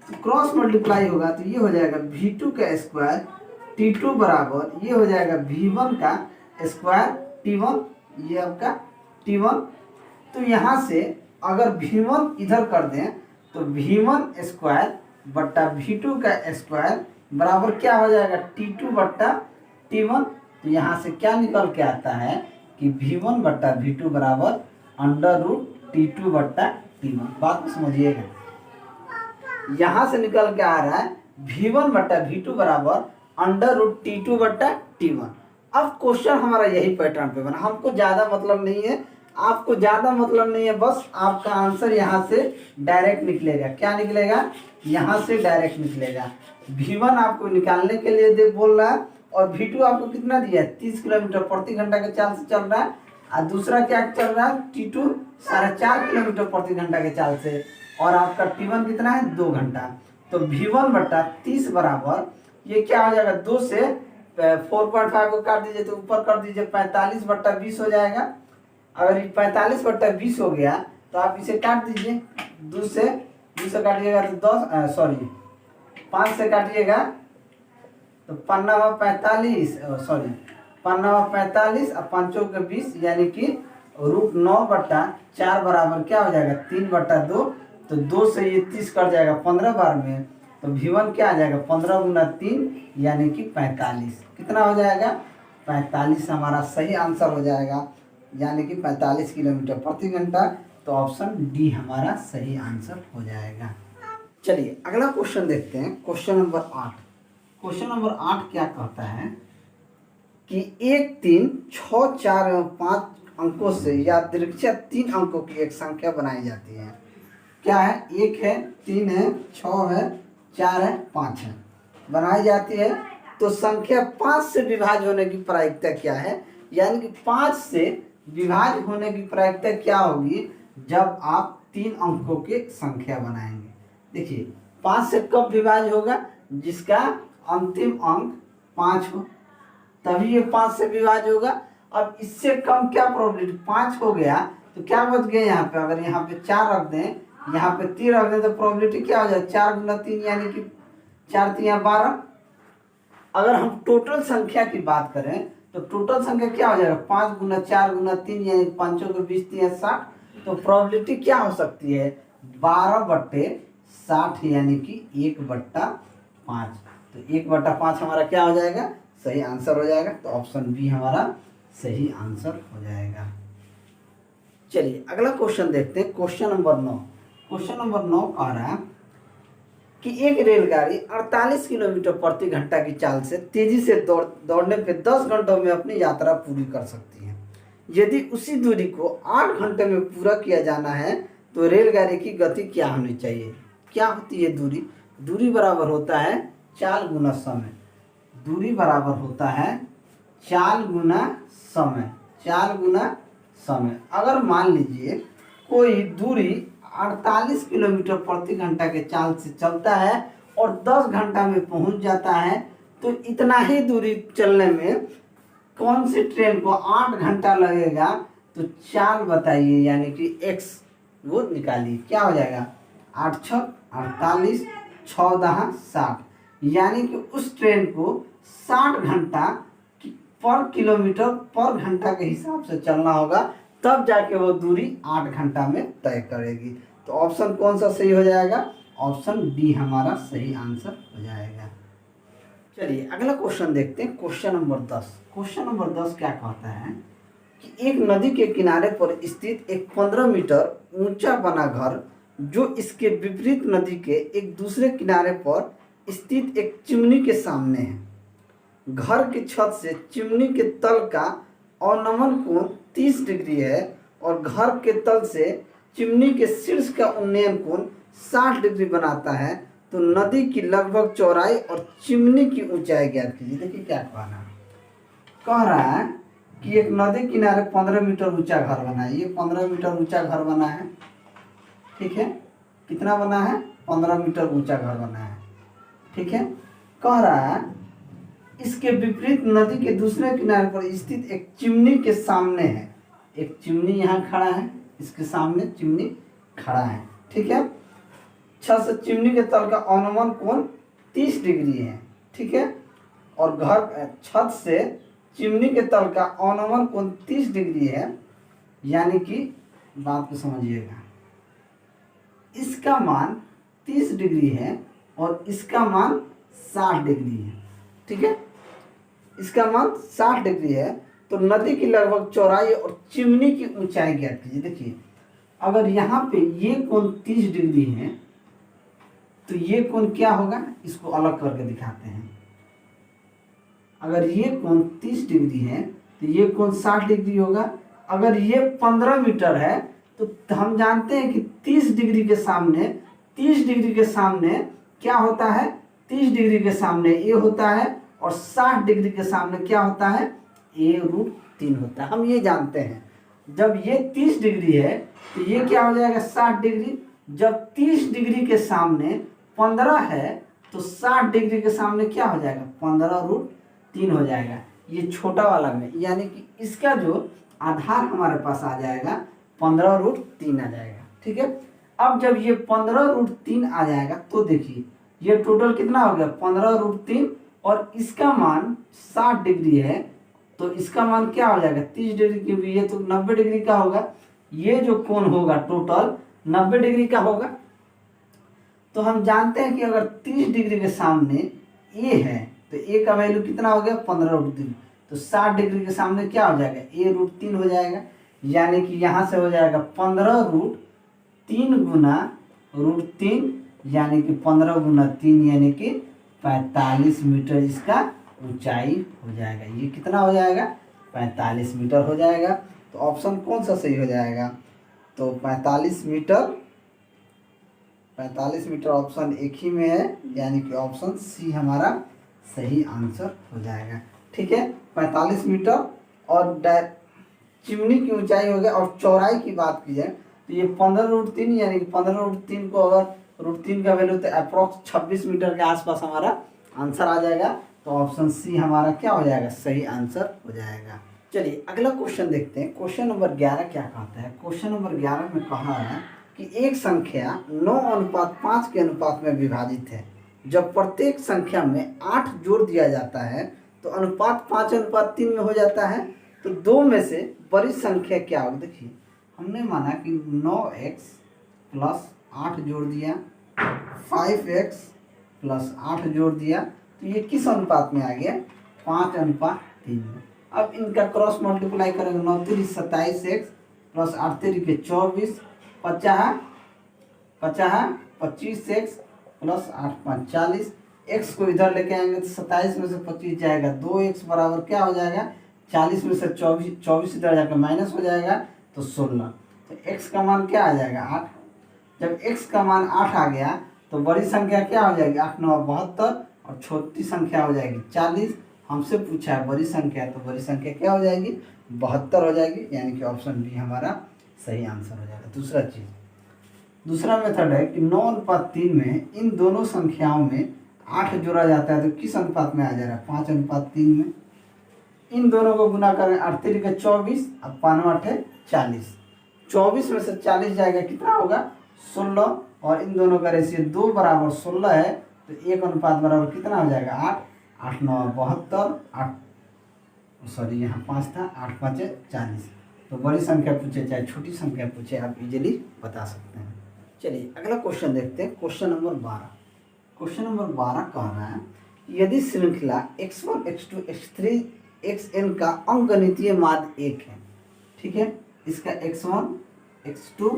क्रॉस मल्टीप्लाई होगा तो ये हो जाएगा V2 का स्क्वायर T2 बराबर ये हो जाएगा V1 का स्क्वायर T1, ये आपका T1। तो यहाँ से अगर V1 इधर कर दें तो V1 स्क्वायर बट्टा V2 का स्क्वायर बराबर क्या हो जाएगा T2 बट्टा T1। तो यहाँ से क्या निकल के आता है कि V1 बट्टा V2 बराबर √T2 बट्टा T1। बात को समझिएगा, यहाँ से निकल के आ रहा है V1 बट्टा V2 बराबर √T2 बट्टा T1। अब क्वेश्चन हमारा यही पैटर्न पे बना, हमको ज़्यादा मतलब नहीं है, आपको ज़्यादा मतलब नहीं है, बस आपका आंसर यहाँ से डायरेक्ट निकलेगा। क्या निकलेगा, यहाँ से डायरेक्ट निकलेगा। V1 आपको निकालने के लिए बोल रहा है और V2 आपको कितना दिया है, 30 किलोमीटर प्रति घंटा के चाल से चल रहा है, और दूसरा क्या चल रहा है T2 4.5 किलोमीटर प्रति घंटा के चाल से, और आपका T1 कितना है 2 घंटा। तो V1 बट्टा 30 बराबर ये क्या हो जाएगा, 2 से 4.5 को काट दीजिए तो ऊपर कर दीजिए 45 बट्टा 20 हो जाएगा। अगर 45 बट्टा 20 हो गया तो आप इसे काट दीजिए, 2 से 20 से काटिएगा तो 5 से काटिएगा तो 45 और 5 के 20 यानी कि √9 बट्टा 4 बराबर क्या हो जाएगा 3 बट्टा 2। तो 2 से ये 30 कट जाएगा 15 बार में, तो V1 क्या आ जाएगा 15 गुना 3 यानी कि 45। कितना हो जाएगा 45 हमारा सही आंसर हो जाएगा, यानी कि 45 किलोमीटर प्रति घंटा। तो ऑप्शन डी हमारा सही आंसर हो जाएगा। चलिए अगला क्वेश्चन देखते हैं, क्वेश्चन नंबर 8। क्वेश्चन नंबर 8 क्या कहता है कि 1, 3, 6, 4 एवं 5 अंकों से यादृच्छिक 3 अंकों की एक संख्या बनाई जाती है। क्या है, 1 है, 3 है, 6 है, 4 है, 5 है, बनाई जाती है। तो संख्या 5 से विभाज्य होने की प्रायिकता क्या है, यानी कि 5 से विभाज्य होने की प्रायिकता क्या होगी जब आप 3 अंकों की संख्या बनाएंगे। देखिए 5 से कब विभाज्य होगा, जिसका अंतिम अंक 5 हो, तभी ये 5 से विभाज्य होगा। अब इससे कम क्या प्रोबेबिलिटी, 5 हो गया तो क्या बच गया यहाँ पे, अगर यहाँ पे 4 रख दें, यहाँ पे 3 रख दें तो प्रोबेबिलिटी क्या हो जाए 4 गुना 3 यानी कि 4 3 12। अगर हम टोटल संख्या की बात करें तो टोटल संख्या क्या हो जाएगा 5 गुना 4 गुना 3 यानी 5 के 20 3 60। तो प्रोबेबिलिटी क्या हो सकती है 12/60 यानी कि 1/5। तो 1/5 हमारा क्या हो जाएगा, सही आंसर हो जाएगा। तो ऑप्शन बी हमारा सही आंसर हो जाएगा। चलिए अगला क्वेश्चन देखते हैं, क्वेश्चन नंबर 9। क्वेश्चन नंबर 9 आ रहा है कि एक रेलगाड़ी 48 किलोमीटर प्रति घंटा की चाल से तेजी से दौड़ने पे 10 घंटों में अपनी यात्रा पूरी कर सकती है। यदि उसी दूरी को 8 घंटे में पूरा किया जाना है तो रेलगाड़ी की गति क्या होनी चाहिए। क्या होती है दूरी, दूरी बराबर होता है चाल गुना समय। दूरी बराबर होता है चाल गुना समय, चाल गुना समय। अगर मान लीजिए कोई दूरी 48 किलोमीटर प्रति घंटा के चाल से चलता है और 10 घंटा में पहुंच जाता है, तो इतना ही दूरी चलने में कौन सी ट्रेन को 8 घंटा लगेगा? तो चाल बताइए, यानी कि एक्स वो निकालिए। क्या हो जाएगा? 8 छः 48, 6 दहा 60, यानी कि उस ट्रेन को 60 घंटा पर किलोमीटर पर घंटा के हिसाब से चलना होगा, तब जाके वो दूरी 8 घंटा में तय करेगी। तो ऑप्शन कौन सा सही हो जाएगा? ऑप्शन डी हमारा सही आंसर हो जाएगा। चलिए अगला क्वेश्चन देखते हैं, क्वेश्चन नंबर 10। क्वेश्चन नंबर 10 क्या कहता है कि एक नदी के किनारे पर स्थित एक 15 मीटर ऊंचा बना घर, जो इसके विपरीत नदी के एक दूसरे किनारे पर स्थित एक चिमनी के सामने है। घर की छत से चिमनी के तल का अवनमन कोण 30 डिग्री है और घर के तल से चिमनी के शीर्ष का उन्नयन कोण 60 डिग्री बनाता है। तो नदी की लगभग चौड़ाई और चिमनी की ऊंचाई ज्ञात कीजिए। देखिए क्या कहना कह रहा है कि एक नदी किनारे 15 मीटर ऊंचा घर बना है। ये 15 मीटर ऊंचा घर बना है, ठीक है। कितना बना है? 15 मीटर ऊंचा घर बना है, ठीक है। कह रहा है इसके विपरीत नदी के दूसरे किनारे पर स्थित एक चिमनी के सामने है। एक चिमनी यहाँ खड़ा है, इसके सामने चिमनी खड़ा है, ठीक है। छत से चिमनी के तल का अवनमन कोण 30 डिग्री है, ठीक है। और घर छत से चिमनी के तल का अवनमन कोण 30 डिग्री है, यानी कि बात को समझिएगा, इसका मान 30 डिग्री है और इसका मान 60 डिग्री है, ठीक है। इसका मान 60 डिग्री है। तो नदी की लगभग चौड़ाई और चिमनी की ऊंचाई ज्ञात कीजिए। देखिए अगर यहाँ पे ये कोण 30 डिग्री है तो ये कोण क्या होगा? इसको अलग करके दिखाते हैं। अगर ये कोण 30 डिग्री है तो ये कोण 60 डिग्री होगा। अगर ये 15 मीटर है तो हम जानते हैं कि 30 डिग्री के सामने, 30 डिग्री के सामने क्या होता है? 30 डिग्री के सामने ए होता है और 60 डिग्री के सामने क्या होता है? A√3 होता है। हम ये जानते हैं। जब ये 30 डिग्री है तो ये क्या हो जाएगा? 60 डिग्री। जब 30 डिग्री के सामने 15 है तो 60 डिग्री के सामने क्या हो जाएगा? 15√3 हो जाएगा। ये छोटा वाला में, यानी कि इसका जो आधार हमारे पास आ जाएगा 15√3 आ जाएगा, ठीक है। अब जब ये 15√3 आ जाएगा तो देखिए ये टोटल कितना हो गया? 15√3 और इसका मान 60 डिग्री है तो इसका मान क्या हो जाएगा? 30 डिग्री, क्योंकि ये तो 90 डिग्री का होगा। ये जो कोण होगा टोटल 90 डिग्री का होगा। तो हम जानते हैं कि अगर 30 डिग्री के सामने ए है तो ए का वैल्यू कितना हो गया? 15√3। तो 60 डिग्री के सामने क्या हो जाएगा? A√3 हो जाएगा, यानी कि यहाँ से हो जाएगा 15√3 गुना √3, यानी कि 15 गुना 3 यानी कि 45 मीटर इसका ऊंचाई हो जाएगा। ये कितना हो जाएगा? 45 मीटर हो जाएगा। तो ऑप्शन कौन सा सही हो जाएगा? तो 45 मीटर, 45 मीटर ऑप्शन एक ही में है, यानी कि ऑप्शन सी हमारा सही आंसर हो जाएगा, ठीक है। 45 मीटर और चिमनी की ऊंचाई हो गया। और चौड़ाई की बात की जाए तो ये 15√3, यानी कि 15√3 को अगर √3 का वैल्यू तो अप्रॉक्स 26 मीटर के आसपास हमारा आंसर आ जाएगा। तो ऑप्शन सी हमारा क्या हो जाएगा? सही आंसर हो जाएगा। चलिए अगला क्वेश्चन देखते हैं। क्वेश्चन नंबर 11 क्या कहता है? क्वेश्चन नंबर 11 में कहा है कि एक संख्या 9:5 के अनुपात में विभाजित है। जब प्रत्येक संख्या में 8 जोड़ दिया जाता है तो अनुपात 5:3 में हो जाता है। तो दो में से बड़ी संख्या क्या होगी? देखिए हमने माना कि 9x प्लस 8 जोड़ दिया, 5x प्लस 8 जोड़ दिया, तो ये किस अनुपात में आ गया? 5:3 में। अब इनका क्रॉस मल्टीप्लाई करेंगे। 9 3 27x प्लस 8 3 के 24, 25x प्लस 8 5 40। x को इधर लेके आएंगे तो 27 में से 25 जाएगा, 2x बराबर क्या हो जाएगा? 40 में से 24 इधर जाकर माइनस हो जाएगा तो 16। तो x का मान क्या आ जाएगा? 8। जब x का मान 8 आ गया तो बड़ी संख्या क्या हो जाएगी? 8 9 72 और छोटी संख्या हो जाएगी 40। हमसे पूछा है बड़ी संख्या, तो बड़ी संख्या क्या हो जाएगी, 72 हो जाएगी, यानी कि ऑप्शन बी हमारा सही आंसर हो जाएगा। दूसरा मेथड है कि 9:3 में इन दोनों संख्याओं में 8 जोड़ा जाता है, तो किस अनुपात में आ जा रहा है, 5:3 में। इन दोनों को गुना करें, 8 3 24, अब 5 8 40, 24 में से 40 जाएगा, कितना होगा 16, और इन दोनों का रेशियो 2 बराबर 16 है, तो 1 अनुपात बराबर कितना हो जाएगा 8, 8 9 72, 8 सॉरी यहाँ 5 था, 8 5 40। तो बड़ी संख्या पूछे चाहे छोटी संख्या पूछे आप इजीली बता सकते हैं। चलिए अगला क्वेश्चन देखते हैं, क्वेश्चन नंबर 12। क्वेश्चन नंबर 12 कह रहा है यदि श्रृंखला x1 x2 x3 xn का अंकगणितीय माध्य 1 है, ठीक है, इसका x1 x2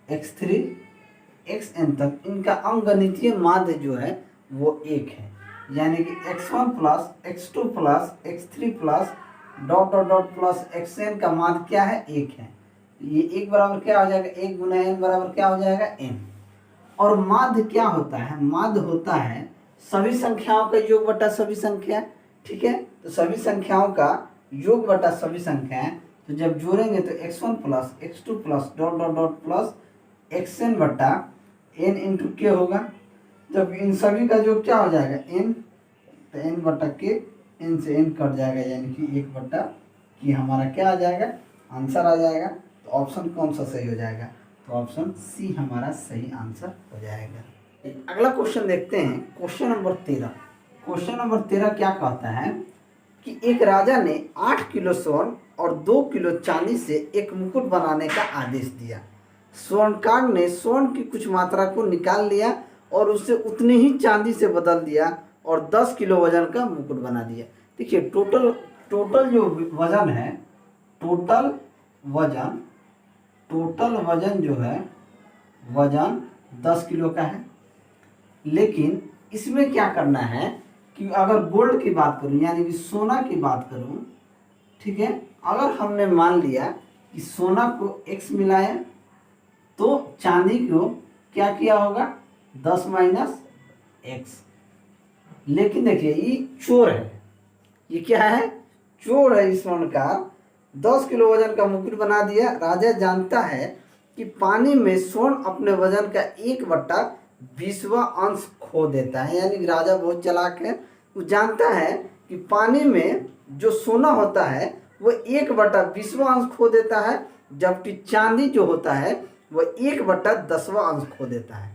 x3 xn तक इनका अंकगणितीय माध्य जो है वो 1 है, यानी कि x1 plus x2 plus x3 plus dot dot dot plus xn का माध्य क्या है 1 है। ये 1 बराबर क्या हो जाएगा, 1 गुना n बराबर क्या हो जाएगा n। और माध्य क्या होता है, माध्य होता है सभी संख्याओं का योग बटा सभी संख्या, ठीक है। तो सभी संख्याओं का योग बटा सभी संख्याएं, तो जब जोड़ेंगे तो x1 plus x2 plus dot dot dot plus xn बटा n इंटू के होगा। जब इन सभी का योग क्या हो जाएगा n, तो n बटा के, n से n कट जाएगा, यानी कि 1 बटा कि हमारा क्या आ जाएगा, आंसर आ जाएगा। तो ऑप्शन कौन सा सही हो जाएगा, तो ऑप्शन सी हमारा सही आंसर हो जाएगा। अगला क्वेश्चन देखते हैं, क्वेश्चन नंबर 13। क्वेश्चन नंबर 13 क्या कहता है कि एक राजा ने 8 किलो स्वर्ण और 2 किलो चांदी से एक मुकुट बनाने का आदेश दिया। स्वर्णकार ने स्वर्ण की कुछ मात्रा को निकाल लिया और उसे उतनी ही चांदी से बदल दिया और 10 किलो वजन का मुकुट बना दिया। देखिए टोटल जो वजन है, टोटल वजन जो है वजन 10 किलो का है। लेकिन इसमें क्या करना है कि अगर गोल्ड की बात करूं यानी कि सोना की बात करूं, ठीक है, अगर हमने मान लिया कि सोना को x मिलाया तो चांदी को क्या किया होगा 10 माइनस x। लेकिन देखिए ये चोर है, ये क्या है, चोर है। इस स्वर्णकार 10 किलो वजन का मुकुट बना दिया। राजा जानता है कि पानी में स्वर्ण अपने वजन का 1/20वां अंश खो देता है, यानी कि राजा बहुत चालाक है। वो जानता है कि पानी में जो सोना होता है वो 1/20वां अंश खो देता है, जबकि चांदी जो होता है वो 1/10वां अंश खो देता है।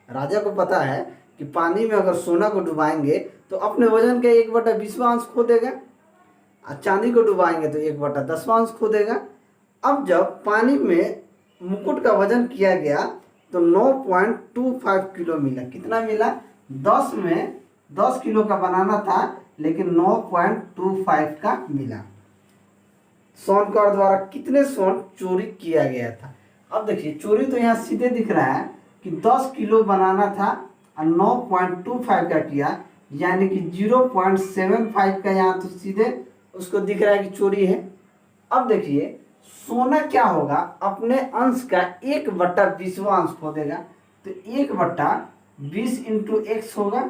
राजा को पता है कि पानी में अगर सोना को डुबाएंगे तो अपने वजन का 1/20वां अंश खो देगा, और चांदी को डुबाएंगे तो 1/10वां अंश खो देगा। अब जब पानी में मुकुट का वजन किया गया तो 9.25 किलो मिला। कितना मिला, 10 में 10 किलो का बनाना था लेकिन 9.25 का मिला। स्वर्णकार द्वारा कितने स्वर्ण चोरी किया गया था। अब देखिए चोरी तो यहाँ सीधे दिख रहा है कि 10 किलो बनाना था और 9.25 का किया, यानी कि 0.75 का यहाँ तो सीधे उसको दिख रहा है कि चोरी है। अब देखिए सोना क्या होगा, अपने अंश का 1/20वां अंश खो देगा, तो 1/20 इंटू x होगा।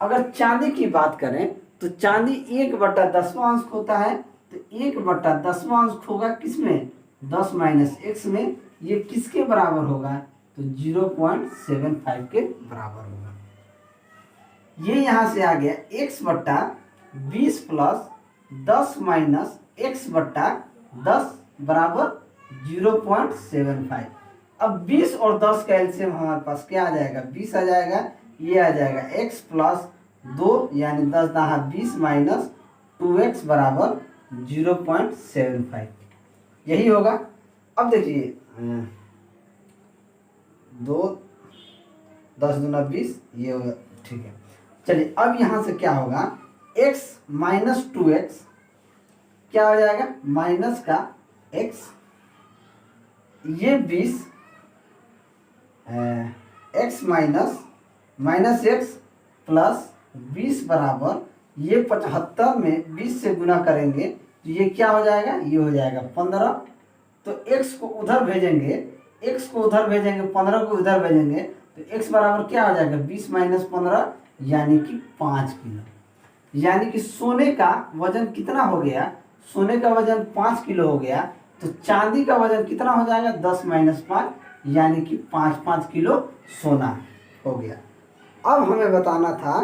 अगर चांदी की बात करें तो चांदी 1/10वां अंश होता है, तो 1/10वां अंश होगा किसमें, 10 माइनस x में। ये किसके बराबर होगा, तो 0.75 के बराबर होगा। ये यहाँ से आ गया x/20 प्लस 10 माइनस x/10 बराबर 0.75। अब 20 और 10 का एलसीएम हमारे पास क्या आ जाएगा, 20 आ जाएगा। ये आ जाएगा x प्लस 2 यानी 10 दहा 20 माइनस 2x बराबर 0.75, यही होगा। अब देखिए 2 10 दूना 20, ये होगा, ठीक है। चलिए अब यहाँ से क्या होगा, x माइनस 2x क्या हो जाएगा, माइनस का x, ये 20 x माइनस x प्लस 20 बराबर ये 75 में 20 से गुना करेंगे तो ये क्या हो जाएगा, ये हो जाएगा 15। तो x को उधर भेजेंगे, 15 को उधर भेजेंगे तो x बराबर क्या हो जाएगा, 20 माइनस 15 यानी कि 5 किलो। यानी कि सोने का वजन कितना हो गया, सोने का वजन 5 किलो हो गया, तो चांदी का वजन कितना हो जाएगा 10 - 5, यानी कि 5 किलो सोना हो गया। अब हमें बताना था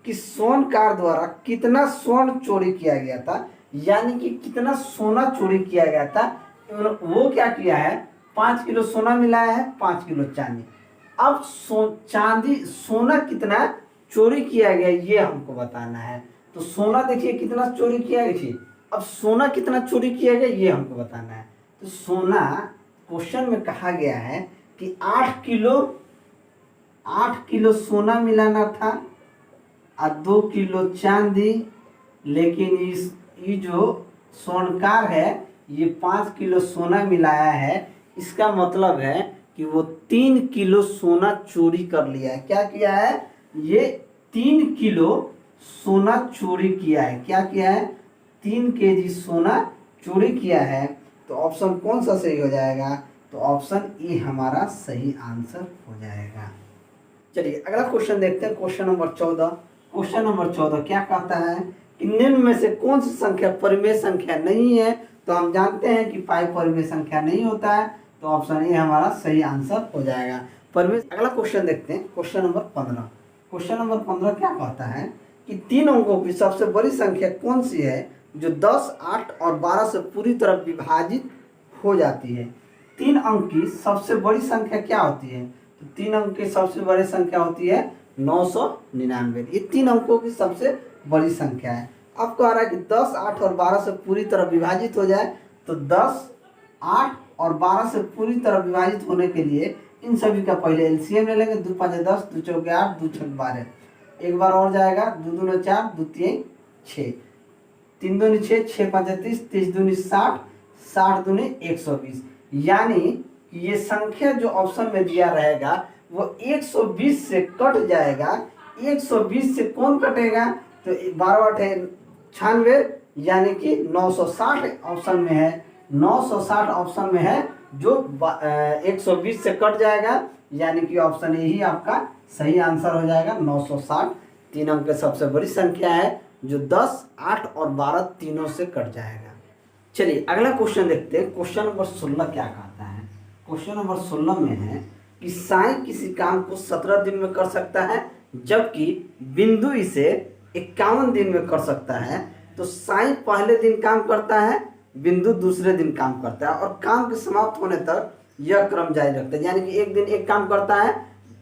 कि स्वर्णकार द्वारा कितना स्वर्ण चोरी किया गया था, यानी कि कितना सोना चोरी किया गया था। वो क्या किया है, 5 किलो सोना मिलाया है, 5 किलो चांदी। अब चांदी सोना कितना चोरी किया गया ये हमको बताना है। तो सोना देखिए कितना चोरी किया गया, देखिए अब सोना कितना चोरी किया गया ये हमको बताना है। तो सोना क्वेश्चन में कहा गया है कि 8 किलो सोना मिलाना था और 2 किलो चांदी, लेकिन ये जो स्वर्णकार है ये 5 किलो सोना मिलाया है। इसका मतलब है कि वो 3 किलो सोना चोरी कर लिया है। क्या किया है, ये 3 किलो सोना चोरी किया है। क्या किया है, 3 केजी सोना चोरी किया है। तो ऑप्शन कौन सा सही हो जाएगा, तो ऑप्शन ए हमारा सही आंसर हो जाएगा। चलिए अगला क्वेश्चन देखते हैं, क्वेश्चन नंबर 14। क्वेश्चन नंबर 14 क्या कहता है कि निम्न में से कौन सी संख्या परिमेय संख्या नहीं है। तो हम जानते हैं कि पाई परिमेय संख्या नहीं होता है, तो ऑप्शन ए हमारा सही आंसर हो जाएगा परिमेय। अगला क्वेश्चन देखते हैं, क्वेश्चन नंबर 15। क्वेश्चन नंबर 15 क्या कहता है कि 3 अंकों की सबसे बड़ी संख्या कौन सी है जो 10, 8 और 12 से पूरी तरह विभाजित हो जाती है। 3 अंक की सबसे बड़ी संख्या क्या होती है, तो 3 अंक की सबसे बड़ी संख्या होती है 999। ये 3 अंकों की सबसे बड़ी संख्या है। अब कह रहा है कि 10, 8 और 12 से पूरी तरह विभाजित हो जाए, तो 10, 8 और 12 से पूरी तरह विभाजित होने के लिए इन सभी का पहले एलसीएम ले लेंगे। 2 × 5 = 10, 2 × 4 = 8, 2 × 6 = 12। एक बार और जाएगा, 2 दूनी 4, 2 3 6, 3 दूनी 6, 6 × 5 = 30, 30 दूनी 60, 60 दूनी 120। यानी कि ये संख्या जो ऑप्शन में दिया रहेगा वो 120 से कट जाएगा। 120 से कौन कटेगा, तो 12 × 8 = 96, यानी कि 960 ऑप्शन में है। 960 ऑप्शन में है जो 120 से कट जाएगा, यानी कि ऑप्शन ए ही आपका सही आंसर हो जाएगा 960। 3 अंक की सबसे बड़ी संख्या है जो 10, 8 और 12 तीनों से कट जाएगा। चलिए अगला क्वेश्चन देखते हैं, क्वेश्चन नंबर 16 क्या कहता है। क्वेश्चन नंबर 16 में है कि साईं किसी काम को 17 दिन में कर सकता है, जबकि बिंदु इसे 51 दिन में कर सकता है। तो साईं पहले दिन काम करता है, बिंदु दूसरे दिन काम करता है, और काम के समाप्त होने तक यह क्रम जारी रखता है। यानी कि एक दिन एक काम करता है,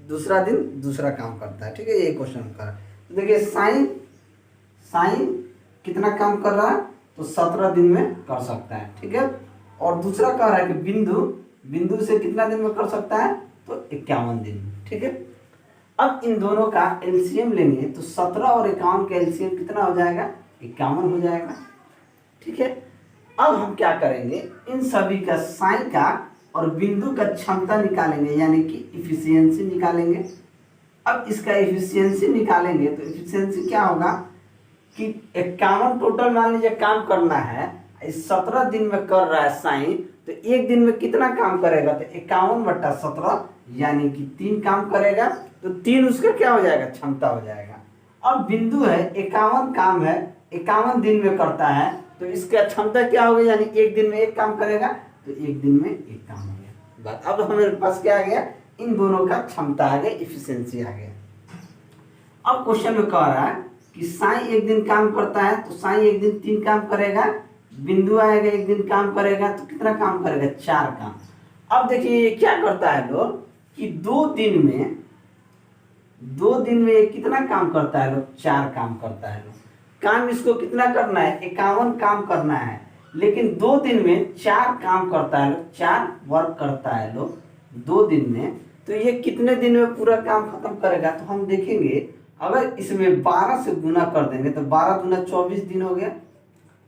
दूसरा दिन दूसरा काम करता है। ठीक है, ये क्वेश्चन का तो देखिए साईं कितना काम कर रहा है, तो 17 दिन में कर सकता है। ठीक है, और दूसरा कह रहा है कि बिंदु से कितना दिन में कर सकता है, तो 51 दिन। ठीक है, अब इन दोनों का एलसीएम लेंगे तो 17 और 51 का एलसीएम कितना हो जाएगा, 51 हो जाएगा। ठीक है, अब हम क्या करेंगे, इन सभी का साइन का और बिंदु का क्षमता निकालेंगे, यानी कि इफिशियंसी निकालेंगे। अब इसका इफिशियंसी निकालेंगे तो इफिशियंसी क्या होगा कि 51 टोटल मान लीजिए काम करना है, 17 दिन में कर रहा है साइन, तो एक दिन में कितना काम करेगा, तो 51/17 यानी कि 3 काम करेगा। तो 3 उसका क्या हो जाएगा, क्षमता हो जाएगा। अब बिंदु है 51 काम है, 51 दिन में करता है, तो इसका क्षमता क्या होगी, यानी एक दिन में एक काम करेगा, तो एक दिन में एक काम हो गया बात। अब हमारे पास क्या आ गया, इन दोनों का क्षमता आ गया, इफिशियंसी आ गया। अब क्वेश्चन में कह रहा है कि साईं एक दिन काम करता है, तो साईं एक दिन 3 काम करेगा, बिंदु आएगा एक दिन काम करेगा, तो कितना काम करेगा, 4 काम। अब देखिए क्या करता है लोग कि 2 दिन में ये कितना काम करता है लोग, 4 काम करता है लोग। काम इसको कितना करना है, 51 काम करना है, लेकिन 2 दिन में 4 काम करता है लोग, 4 वर्क करता है लोग 2 दिन में। तो ये कितने दिन में पूरा काम खत्म करेगा, तो हम देखेंगे अगर इसमें 12 से गुना कर देंगे तो 12 दूना 24 दिन हो गया।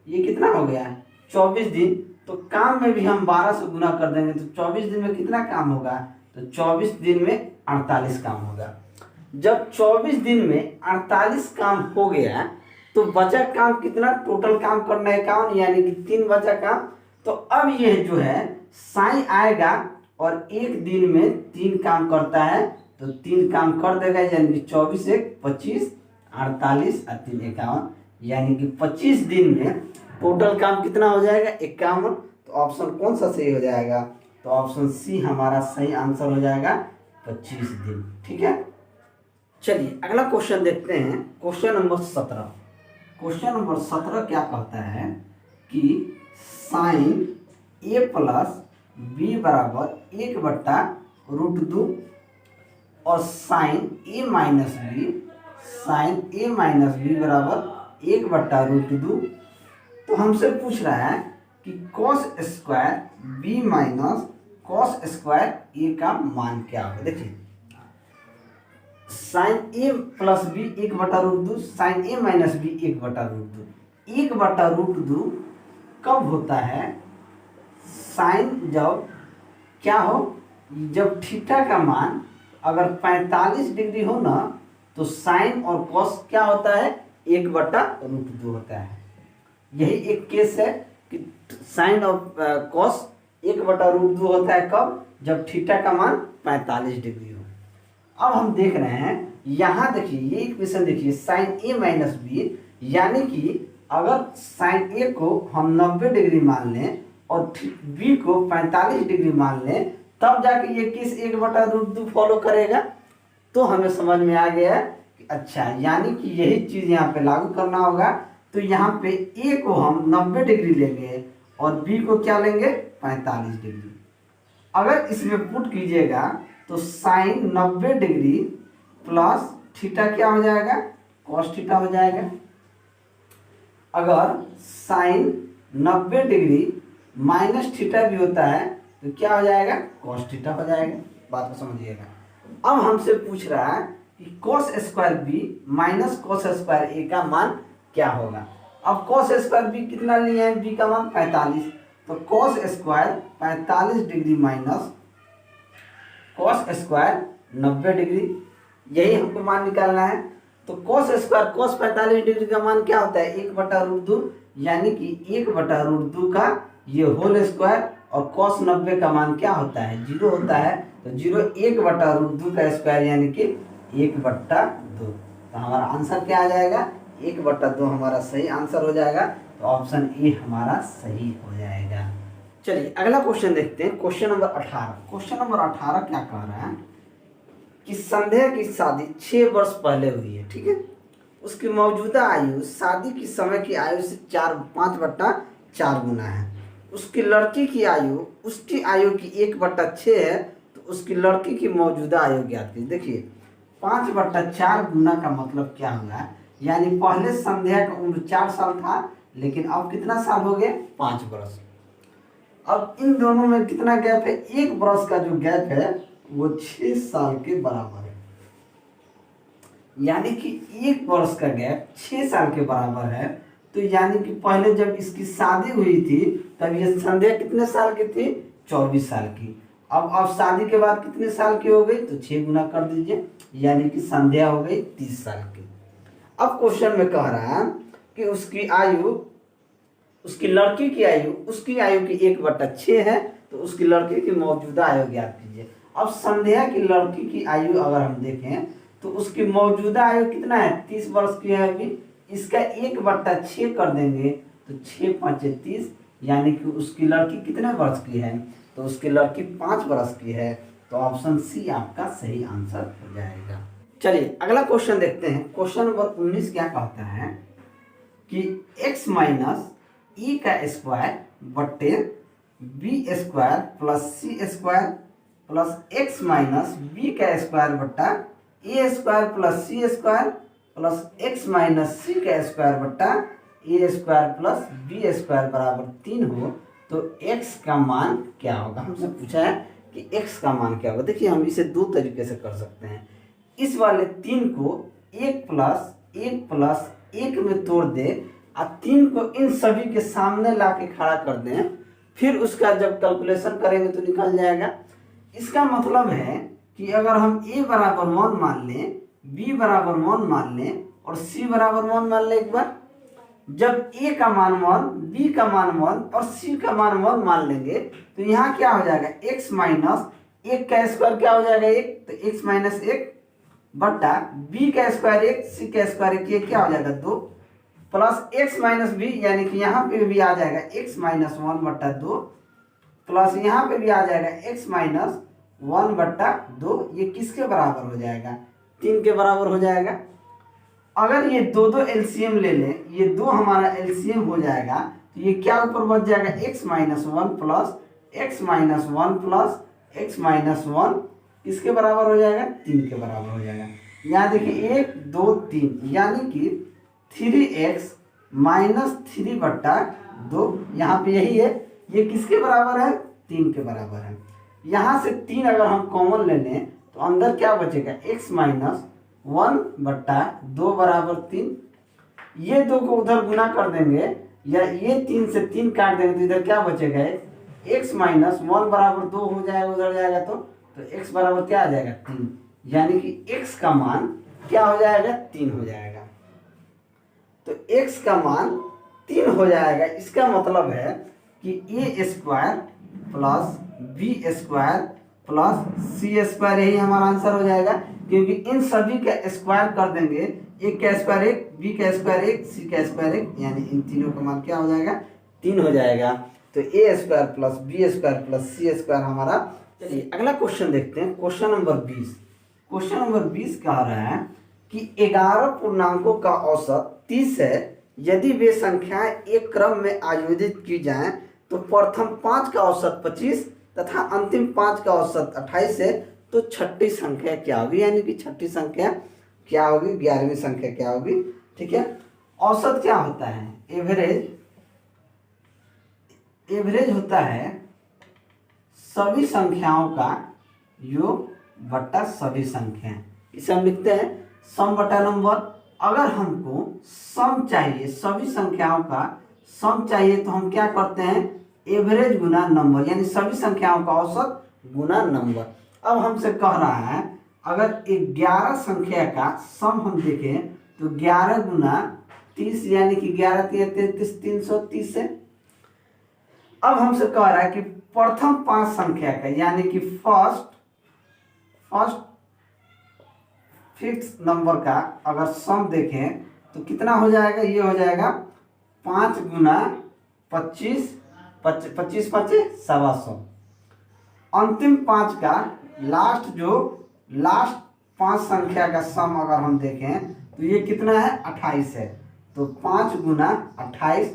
ये कितना हो गया, 24 दिन। तो काम में भी हम 12 से गुना कर देंगे तो 24 दिन में कितना काम होगा, तो 24 दिन में 48 काम होगा। जब 24 दिन में 48 काम हो गया तो बचा काम कितना, टोटल काम करना है 51, यानी कि 3 बचा काम। तो अब ये जो है साईं आएगा और एक दिन में 3 काम करता है, तो 3 काम कर देगा, यानी कि 24 × 1 = 25, 48 और 3 = 51, यानी कि 25 दिन में टोटल काम कितना हो जाएगा 51। तो ऑप्शन कौन सा सही हो जाएगा, तो ऑप्शन सी हमारा सही आंसर हो जाएगा 25 दिन। ठीक है, चलिए अगला क्वेश्चन देखते हैं। Question number 17। क्वेश्चन नंबर 17 क्या कहता है कि साइन ए प्लस बी बराबर 1/√2 और साइन ए माइनस बी बराबर 1/√2। तो हमसे पूछ रहा है कि cos square B minus cos square A का मान क्या होगा। देखिए sine A plus B 1/√2, sine A minus B 1/√2। 1/√2 कब होता है, साइन जब क्या हो, जब थीटा का मान अगर 45 डिग्री हो ना तो साइन और कॉस क्या होता है 1/√2 होता है। यही एक केस है कि साइन और कॉस 1/√2 होता है कब, जब थीटा का मान 45 डिग्री हो। अब हम देख रहे हैं यहाँ, देखिए ये इक्वेशन देखिए साइन ए माइनस बी, यानी कि अगर साइन ए को हम 90 डिग्री मान लें और बी को 45 डिग्री मान लें, तब जाके ये किस 1/√2 फॉलो करेगा। तो हमें समझ में आ गया कि अच्छा, यानी कि यही चीज़ यहाँ पे लागू करना होगा। तो यहाँ पे ए को हम 90 डिग्री लेंगे और बी को क्या लेंगे 45 डिग्री। अगर इसमें पुट कीजिएगा तो साइन 90 डिग्री प्लस थीटा क्या हो जाएगा, कॉस थीटा हो जाएगा। अगर साइन 90 डिग्री माइनस थीटा भी होता है तो क्या हो जाएगा, कॉस थीटा हो जाएगा। बात को समझिएगा। अब हमसे पूछ रहा है कि cos square B minus cos square A का मान क्या होगा। अब कॉस स्क्वायर बी कितना लिए हैं, बी का मान 45, तो cos square 45 degree minus cos square 90 degree, यही हमको मान निकालना है। तो कॉस स्क्वायर कॉस 45 डिग्री का मान क्या होता है 1/√2, यानी कि 1/√2 का ये होल स्क्वायर, और कॉस 90 का मान क्या होता है 0 होता है। तो 0 1/√2 का स्क्वायर यानी कि 1/2। तो हमारा आंसर क्या आ जाएगा 1/2 हमारा सही आंसर हो जाएगा। तो ऑप्शन ए हमारा सही हो जाएगा। चलिए अगला क्वेश्चन देखते हैं। Question number 18। क्वेश्चन नंबर 18 क्या कह रहा है कि संध्या की शादी 6 वर्ष पहले हुई है, ठीक है। उसकी मौजूदा आयु शादी की समय की आयु से 5/4 गुना है। उसकी लड़की की आयु उसकी आयु की 1/6 है। तो उसकी लड़की की मौजूदा आयु ज्ञात कीजिए। देखिए 5/4 गुना का मतलब क्या होगा, यानी पहले संध्या का उम्र 4 साल था, लेकिन अब कितना साल हो गए 5 वर्ष। अब इन दोनों में कितना गैप है, 1 वर्ष का जो गैप है वो 6 साल के बराबर है। यानी कि 1 वर्ष का गैप 6 साल के बराबर है। तो यानी कि पहले जब इसकी शादी हुई थी तब ये संध्या कितने साल की थी 24 साल की। अब शादी के बाद कितने साल की हो गई, तो 6 गुना कर दीजिए, यानी कि संध्या हो गई 30 साल की। अब क्वेश्चन में कह रहा है कि उसकी आयु, उसकी लड़की की आयु उसकी आयु की 1/6 है। तो उसकी लड़की की मौजूदा आयु ज्ञात कीजिए। अब संध्या की लड़की की आयु अगर हम देखें तो उसकी मौजूदा आयु कितना है 30 वर्ष की है अभी। इसका 1/6 कर देंगे तो 6 5 30, यानी कि उसकी लड़की कितने वर्ष की है, तो उसकी लड़की 5 वर्ष की है। तो ऑप्शन सी आपका सही आंसर हो जाएगा। चलिए अगला क्वेश्चन देखते हैं। क्वेश्चन नंबर 19 क्या कहता है कि x माइनस ई का स्क्वायर बट्टे B square plus C square plus X minus B का स्क्वायर बट्टा A square plus C square plus X minus C का स्क्वायर बट्टा A square plus B square बराबर 3 हो तो x का मान क्या होगा। हमसे पूछा है कि x का मान क्या होगा। देखिए हम इसे 2 तरीके से कर सकते हैं। इस वाले 3 को 1+1+1 में तोड़ दे और 3 को इन सभी के सामने ला के खड़ा कर दें, फिर उसका जब कैलकुलेशन करेंगे तो निकल जाएगा। इसका मतलब है कि अगर हम a बराबर 1 मान लें, b बराबर 1 मान लें और c बराबर 1 मान लें एक बार, जब a का मान 1, b का मान 1 और c का मान 1 मान लेंगे तो यहाँ क्या हो जाएगा x माइनस 1 का स्क्वायर क्या हो जाएगा 1, तो x माइनस 1 बट्टा b का स्क्वायर 1, c का स्क्वायर 1, ये क्या हो जाएगा 2। प्लस एक्स माइनस बी, यानी कि यहाँ पे भी आ जाएगा एक्स माइनस 1/2 प्लस यहाँ पे भी आ जाएगा एक्स माइनस 1/2। ये किसके बराबर हो जाएगा? 3 के बराबर हो जाएगा। अगर ये दो दो एलसीएम ले लें, ये दो हमारा एलसीएम हो जाएगा, तो ये क्या ऊपर बच जाएगा? X minus 1 plus X minus 1 plus X minus 1 किसके बराबर हो जाएगा? 3 के बराबर हो जाएगा। यहाँ देखिए 1 2 3, यानी कि 3x माइनस 3/2, यहाँ पे यही है, ये किसके बराबर है? 3 के बराबर है। यहाँ से 3 अगर हम कॉमन ले लें तो अंदर क्या बचेगा? x माइनस 1/2 बराबर 3। ये दो को उधर गुना कर देंगे, या ये 3 से 3 काट देंगे तो इधर क्या बचेगा? x माइनस 1 बराबर 2 हो जाएगा, उधर जाएगा तो x बराबर क्या आ जाएगा? 3, यानी कि x का मान क्या हो जाएगा? 3 हो जाएगा। तो x का मान 3 हो जाएगा। इसका मतलब है कि a² plus b² plus c², यही हमारा आंसर हो जाएगा, क्योंकि इन सभी का स्क्वायर कर देंगे, एक का स्क्वायर 1, बी का स्क्वायर 1, सी का स्क्वायर 1, यानी इन तीनों का मान क्या हो जाएगा? 3 हो जाएगा। तो a² plus b² plus c² हमारा। चलिए अगला क्वेश्चन देखते हैं, क्वेश्चन नंबर 20। क्वेश्चन नंबर 20 कह रहा है कि 11 पूर्णांकों का औसत 30 है। यदि वे संख्याएं एक क्रम में आयोजित की जाएं तो प्रथम 5 का औसत 25 तथा अंतिम 5 का औसत 28 है, तो छठी संख्या क्या होगी? यानी कि छठी संख्या क्या होगी? 11वीं संख्या क्या होगी? ठीक है। औसत क्या होता है? एवरेज। एवरेज होता है सभी संख्याओं का योग बटा सभी संख्याएं। इसे हम लिखते हैं सम बटा नंबर। अगर हमको सम चाहिए, सभी संख्याओं का सम चाहिए, तो हम क्या करते हैं? एवरेज गुना नंबर, यानी सभी संख्याओं का औसत गुना नंबर। अब हमसे कह रहा है अगर 11 संख्या का सम हम देखें तो 11 गुना 30, यानी कि 11 3 33, 330 है। अब हमसे कह रहा है कि प्रथम 5 संख्या का, यानी कि फर्स्ट फिक्स नंबर का अगर सम देखें तो कितना हो जाएगा? ये हो जाएगा 5 गुना 25, 25 5 125। अंतिम 5 का लास्ट 5 संख्या का सम अगर हम देखें तो ये कितना है? 28 है। तो 5 गुना 28,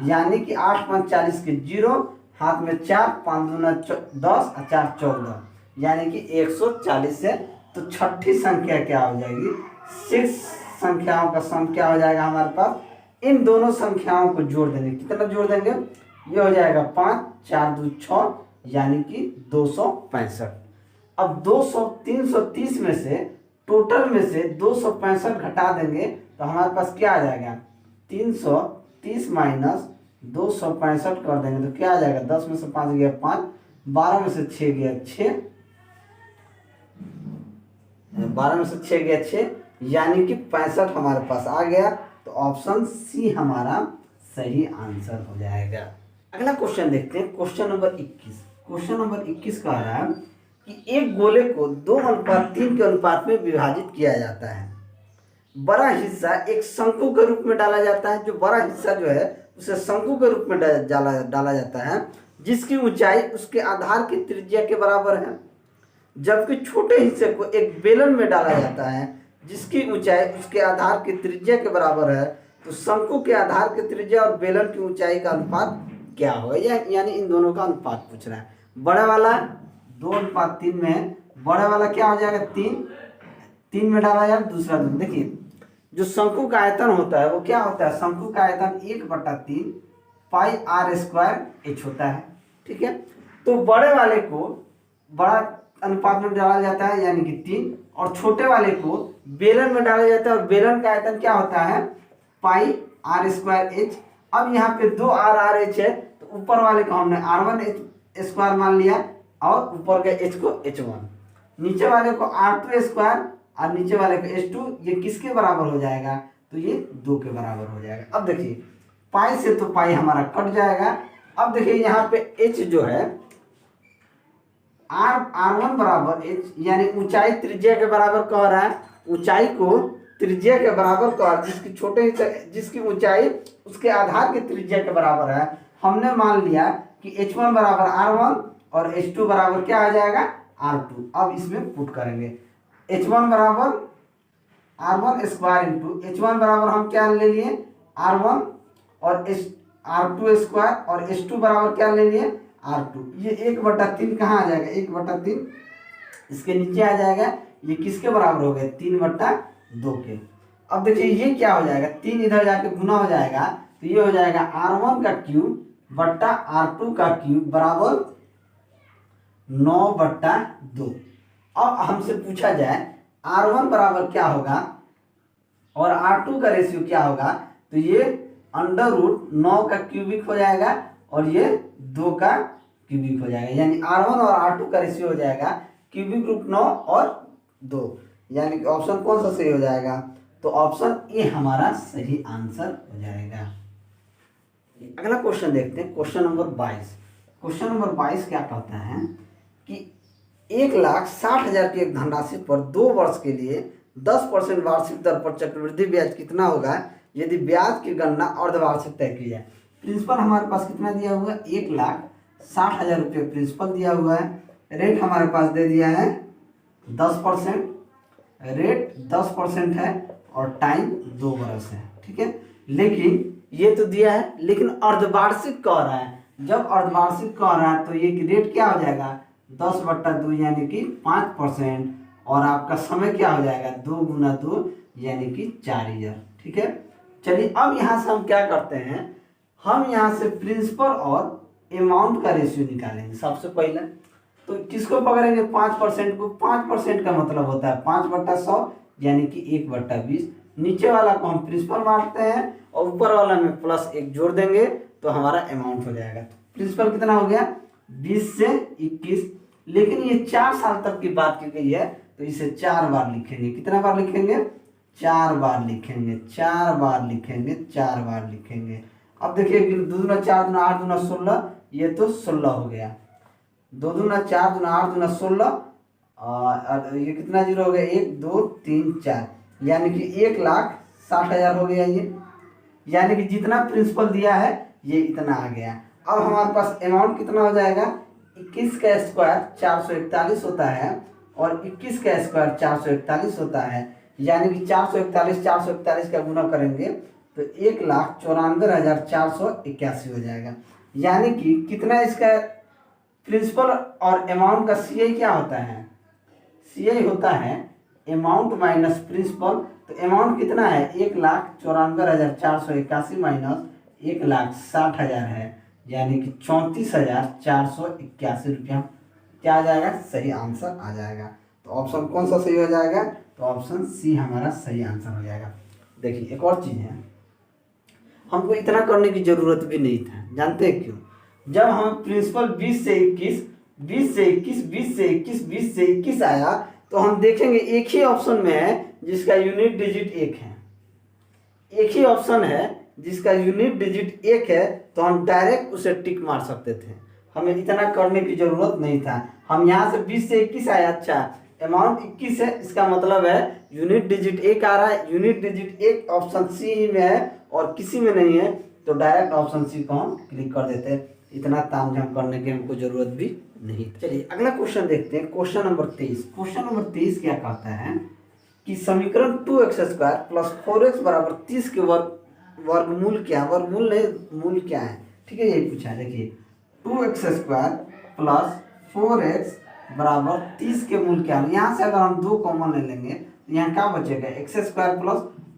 यानी कि 8 5 40 के 0, हाथ में 4, 5 गुना 10 और 4 14, यानी कि 140 है। तो छठी संख्या क्या हो जाएगी? 6 संख्याओं का सम क्या हो जाएगा हमारे पास? इन दोनों संख्याओं को जोड़ देंगे। कितना जोड़ देंगे? ये हो जाएगा 5 4 2 6, यानी कि 265। अब 200 330 में से, टोटल में से 265 घटा देंगे तो हमारे पास क्या आ जाएगा? 330 माइनस 265 कर देंगे तो क्या आ जाएगा? 10 में से 5 गया 5, 12 में से 6 गया 6, 12 में से 6 गया 6, यानी कि 65 हमारे पास आ गया। तो ऑप्शन सी हमारा सही आंसर हो जाएगा। अगला क्वेश्चन देखते हैं, क्वेश्चन नंबर 21। क्वेश्चन नंबर 21 कह रहा है कि एक गोले को 2:3 के अनुपात में विभाजित किया जाता है। बड़ा हिस्सा एक शंकु के रूप में डाला जाता है। जो बड़ा हिस्सा जो है उसे शंकु के रूप में डाला जाता है, जिसकी ऊंचाई उसके आधार की त्रिज्या के बराबर है। जबकि छोटे हिस्से को एक बेलन में डाला जाता है, जिसकी ऊंचाई उसके आधार की त्रिज्या के बराबर है। तो शंकु के आधार की त्रिज्या और बेलन की ऊंचाई का अनुपात क्या होगा? यानी इन दोनों का अनुपात पूछ रहा है। बड़ा वाला 2:3 में, बड़ा वाला क्या हो जाएगा? 3 में डाला जाएगा, दूसरा 2। देखिए जो शंकु का आयतन होता है वो क्या होता है? शंकु का आयतन 1/3 पाई r² h होता है। ठीक है। तो बड़े वाले को बड़ा अनुपात में डाला जाता है, यानी कि 3, और छोटे वाले को बेलन में डाला जाता है, और बेलन का आयतन क्या होता है? पाई r² h। अब यहाँ पे 2r है, तो ऊपर वाले को हमने r1 मान लिया और ऊपर के h को h1, नीचे वाले को r2² और नीचे वाले को h2। ये किसके बराबर हो जाएगा? तो ये 2 के बराबर हो जाएगा। अब देखिए पाई से तो पाई हमारा कट जाएगा। अब देखिए यहाँ पे h जो है r1 बराबर h, यानी ऊंचाई त्रिज्या के बराबर कह रहा है। ऊंचाई को त्रिज्या के बराबर कर्व जिसकी ऊंचाई उसके आधार की त्रिज्या के बराबर है, हमने मान लिया कि h1 बराबर r1 और h2 बराबर क्या आ जाएगा r2। अब इसमें पुट करेंगे h1 बराबर r1 स्क्वायर इंटू h1 बराबर हम क्या ले लिए r1 और r2 स्क्वायर और h2 बराबर क्या ले लिए r2। ये 1/3 कहाँ आ जाएगा 1/3 इसके नीचे आ जाएगा, ये किसके बराबर हो गए 3/2 के। अब देखिए ये क्या हो जाएगा 3 इधर जाके गुना हो जाएगा तो ये हो जाएगा r1 का क्यूब बट्टा r2 का क्यूब बराबर 9/2। अब हमसे पूछा जाए r1 बराबर क्या होगा और r2 का रेशियो क्या होगा, तो ये √9 का क्यूबिक हो जाएगा और ये 2 का क्यूबिक हो जाएगा, यानी r1 और r2 का रेशियो हो जाएगा क्यूबिक रूट 9 और 2, यानी कि ऑप्शन कौन सा सही हो जाएगा, तो ऑप्शन ए हमारा सही आंसर हो जाएगा। अगला क्वेश्चन देखते हैं, क्वेश्चन नंबर 22। क्वेश्चन नंबर 22 क्या कहता है कि 1,60,000 की एक धनराशि पर 2 वर्ष के लिए 10% वार्षिक दर पर चक्रवृद्धि ब्याज कितना होगा यदि ब्याज की गणना अर्धवार्षिक तय की जाए। प्रिंसिपल हमारे पास कितना दिया हुआ है 1,60,000 रुपये प्रिंसिपल दिया हुआ है, रेट हमारे पास दे दिया है 10%, रेट 10% है और टाइम 2 वर्ष है, ठीक है। लेकिन ये तो दिया है लेकिन अर्धवार्षिक कह रहा है, जब अर्धवार्षिक कह रहा है तो ये रेट क्या हो जाएगा 10/2 यानी कि 5% और आपका समय क्या हो जाएगा 2 × 2 यानी कि 4,000, ठीक है। चलिए अब यहाँ से हम क्या करते हैं, हम यहाँ से प्रिंसिपल और अमाउंट का रेशियो निकालेंगे। सबसे पहले तो किसको पकड़ेंगे 5% को, 5% का मतलब होता है 5/100 यानी कि 1/20। नीचे वाला को हम प्रिंसिपल मारते हैं और ऊपर वाला में +1 जोड़ देंगे तो हमारा अमाउंट हो जाएगा। प्रिंसिपल कितना हो गया 20 से 21, लेकिन ये 4 साल तक की बात की गई है तो इसे 4 बार लिखेंगे। कितना बार लिखेंगे 4 बार लिखेंगे, 4 बार लिखेंगे, 4 बार लिखेंगे। अब देखिए 2 दूना 4 दूना 8 दूना 16, ये तो 16 हो गया, 2 दूना 4 दूना 8 दूना 16 और ये कितना जीरो हो गया 1 2 3 4 यानी कि 1,60,000 हो गया ये, यानी कि जितना प्रिंसिपल दिया है ये इतना आ गया। अब हमारे पास अमाउंट कितना हो जाएगा 21 का स्क्वायर 441 होता है और 21 का स्क्वायर 441 होता है, यानी कि 441 का गुना करेंगे तो 1,94,481 हो जाएगा। यानी कि कितना इसका प्रिंसिपल और अमाउंट का सीआई क्या होता है, सीआई होता है अमाउंट माइनस प्रिंसिपल। तो अमाउंट कितना है 1,94,481 माइनस 1,60,000 है, यानी कि 34,481 रुपया क्या आ जाएगा सही आंसर आ जाएगा। तो ऑप्शन कौन सा सही हो जाएगा, तो ऑप्शन सी हमारा सही आंसर हो जाएगा। देखिए एक और चीज़ है, हमको इतना करने की ज़रूरत भी नहीं था, जानते हैं क्यों, जब हम प्रिंसिपल 20 से 21 20 से 21 20 से 21 20 से 21 आया तो हम देखेंगे एक ही ऑप्शन में है जिसका यूनिट डिजिट 1 है, एक ही ऑप्शन है जिसका यूनिट डिजिट 1 है, तो हम डायरेक्ट उसे टिक मार सकते थे, हमें इतना करने की ज़रूरत नहीं था। हम यहाँ से 20 से 21 आया, अच्छा अमाउंट 21 है, इसका मतलब है यूनिट डिजिट 1 आ रहा है, यूनिट डिजिट 1 ऑप्शन सी ही में है और किसी में नहीं है, तो डायरेक्ट ऑप्शन सी को हम क्लिक कर देते हैं, इतना तामझाम करने की हमको जरूरत भी नहीं। चलिए अगला क्वेश्चन देखते हैं, क्वेश्चन नंबर 23। क्वेश्चन नंबर 23 क्या कहता है कि समीकरण 2x² + 4x = 30 के वर्गमूल क्या, वर्गमूल नहीं मूल क्या है, ठीक है, यही पूछा है। देखिए 2x² + 4x = 30 के मूल क्या है। यहाँ से अगर हम 2 कॉमन ले लेंगे तो यहाँ क्या बचेगा x² +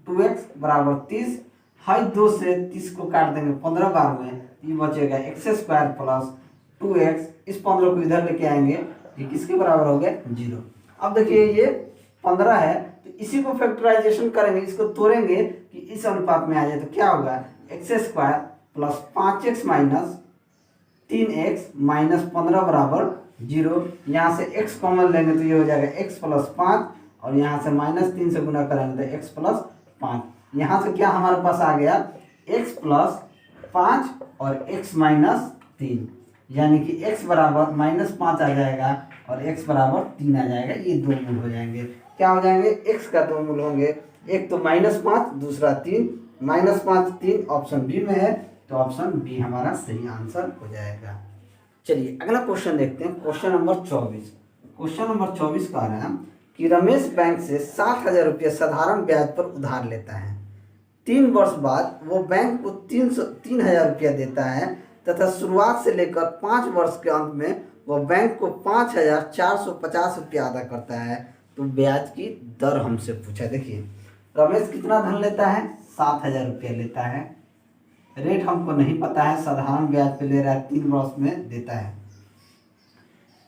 2x = 30 है, 2 से 30 को काट देंगे 15 बार में, ये बचेगा x² + 2x, इस 15 को इधर लेके आएंगे, ये किसके बराबर हो गया 0। अब देखिए ये 15 है तो इसी को फैक्टराइजेशन करेंगे, इसको तोड़ेंगे कि इस अनुपात में आ जाए, तो क्या होगा x² + 5x - 3x - 15 = 0। यहाँ से x कॉमन लेंगे तो ये हो जाएगा x + 5 और यहाँ से -3 से गुना करेंगे तो x + 5। यहाँ से क्या हमारे पास आ गया x + 5 और x - 3, यानी कि x = -5 आ जाएगा और x = 3 आ जाएगा, ये 2 मूल हो जाएंगे। क्या हो जाएंगे, x का 2 मूल होंगे, एक तो -5 दूसरा 3, -5 3 ऑप्शन बी में है, तो ऑप्शन बी हमारा सही आंसर हो जाएगा। चलिए अगला क्वेश्चन देखते हैं, क्वेश्चन नंबर 24। क्वेश्चन नंबर 24 कह रहा है कि रमेश बैंक से 60,000 रुपये साधारण ब्याज पर उधार लेता है। 3 वर्ष बाद वो बैंक को 3,000 रुपया देता है तथा शुरुआत से लेकर 5 वर्ष के अंत में वह बैंक को 5,450 रुपया अदा करता है। तो ब्याज की दर हमसे पूछा। देखिए रमेश कितना धन लेता है, 7,000 रुपया लेता है। रेट हमको नहीं पता है, साधारण ब्याज पे ले रहा है, 3 वर्ष में देता है।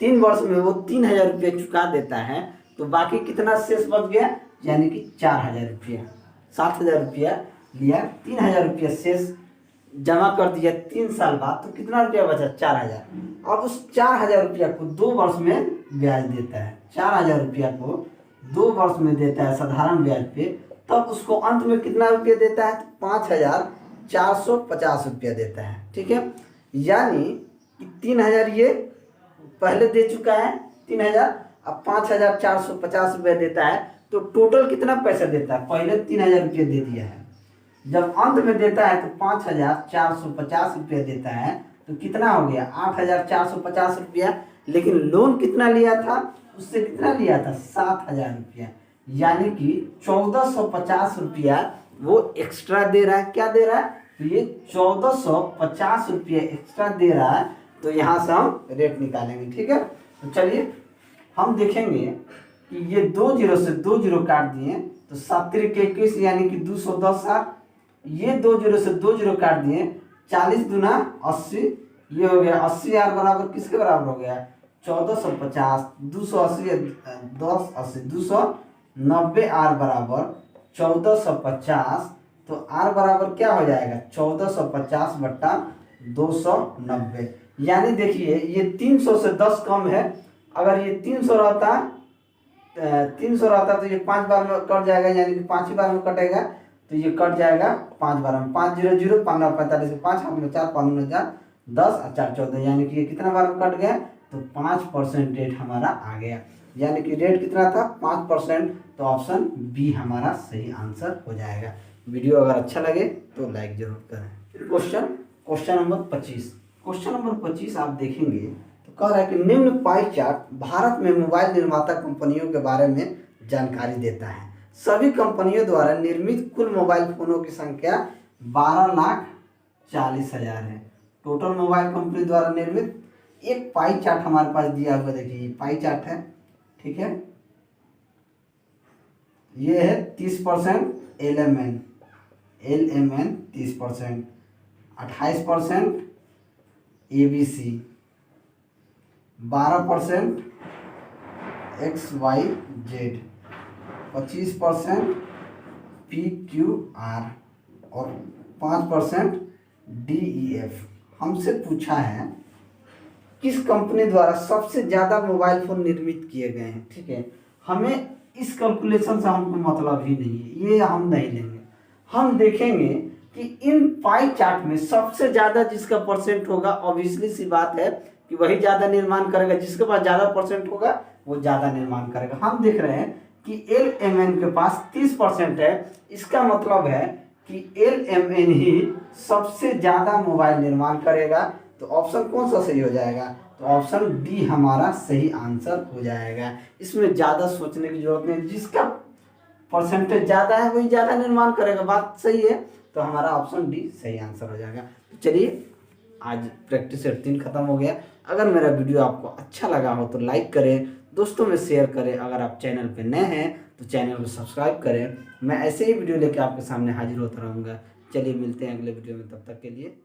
3 वर्ष में वो 3,000 रुपया चुका देता है, तो बाकी कितना शेष बच गया, यानी कि 4,000 रुपया। 7,000 रुपया लिया, 3,000 रुपया शेष जमा कर दिया 3 साल बाद, तो कितना रुपया बचा, 4,000। और उस 4,000 रुपया को 2 वर्ष में ब्याज देता है। 4,000 रुपया को 2 वर्ष में देता है साधारण ब्याज पे, तब उसको अंत में कितना रुपया देता है, 5,450 रुपया देता है। ठीक है, यानी कि 3,000 ये पहले दे चुका है 3,000, अब 5,450 रुपया देता है, तो टोटल कितना पैसा देता है, पहले 3,000 रुपया दे दिया है, जब अंत में देता है तो 5,450 रुपया देता है, तो कितना हो गया, 8,450 रुपया। लेकिन लोन कितना लिया था, उससे कितना लिया था, 7,000 रुपया, यानी कि 1,450 रुपया वो एक्स्ट्रा दे रहा है। क्या दे रहा है, तो ये 1,450 रुपया एक्स्ट्रा दे रहा है। तो यहाँ से हम रेट निकालेंगे। ठीक है, तो चलिए हम देखेंगे कि ये 2 जीरो से 2 जीरो काट दिए, तो 7 त्रिक 21 यानी कि 210,000। ये 2 जीरो से 2 जीरो काट दिए, 40 दूना 80, ये हो गया 80,000 बराबर किसके बराबर हो गया, 1,450, 280 10 80 290 आर बराबर 1,450। तो आर बराबर क्या हो जाएगा, 1,450 बट्टा 290। यानी देखिए ये 300 से 10 कम है। अगर ये 300 रहता तो ये 5 बार में कट जाएगा, यानी कि 5 ही बार में कटेगा, तो ये कट जाएगा 5 बार में। 5 0 0 15 45 5 हाथ में 4 5 में 4 10 और 4 14, यानी कि ये कितना बार में कट गया, तो 5% रेट हमारा आ गया। यानी कि रेट कितना था, 5%। तो ऑप्शन बी हमारा सही आंसर हो जाएगा। वीडियो अगर अच्छा लगे तो लाइक जरूर करें। Question number 25। क्वेश्चन नंबर 25 आप देखेंगे तो कह रहा है कि निम्न पाई चार्ट भारत में मोबाइल निर्माता कंपनियों के बारे में जानकारी देता है। सभी कंपनियों द्वारा निर्मित कुल मोबाइल फोनों की संख्या 12,40,000 है। टोटल मोबाइल कंपनी द्वारा निर्मित एक पाई चार्ट हमारे पास दिया हुआ, देखिए ये पाई चार्ट है। ठीक है, ये है 30% LMN 30%, 28% ABC, 12% XYZ, 25% PQR और 5% DEF। हमसे पूछा है किस कंपनी द्वारा सबसे ज़्यादा मोबाइल फ़ोन निर्मित किए गए हैं। ठीक है, हमें इस कैलकुलेशन से हमको मतलब ही नहीं है, ये हम नहीं लेंगे। हम देखेंगे कि इन पाई चार्ट में सबसे ज़्यादा जिसका परसेंट होगा, ऑब्वियसली सी बात है कि वही ज़्यादा निर्माण करेगा। जिसके पास ज़्यादा परसेंट होगा वो ज़्यादा निर्माण करेगा। हम देख रहे हैं कि LMN के पास 30% है। इसका मतलब है कि LMN ही सबसे ज़्यादा मोबाइल निर्माण करेगा। तो ऑप्शन कौन सा सही हो जाएगा, तो ऑप्शन डी हमारा सही आंसर हो जाएगा। इसमें ज़्यादा सोचने की जरूरत नहीं, जिसका परसेंटेज ज़्यादा है वही ज़्यादा निर्माण करेगा। बात सही है, तो हमारा ऑप्शन डी सही आंसर हो जाएगा। तो चलिए आज प्रैक्टिस सेट 3 खत्म हो गया। अगर मेरा वीडियो आपको अच्छा लगा हो तो लाइक करें, दोस्तों में शेयर करें। अगर आप चैनल पे नए हैं तो चैनल को सब्सक्राइब करें। मैं ऐसे ही वीडियो लेकर आपके सामने हाजिर होता रहूँगा। चलिए मिलते हैं अगले वीडियो में, तब तक के लिए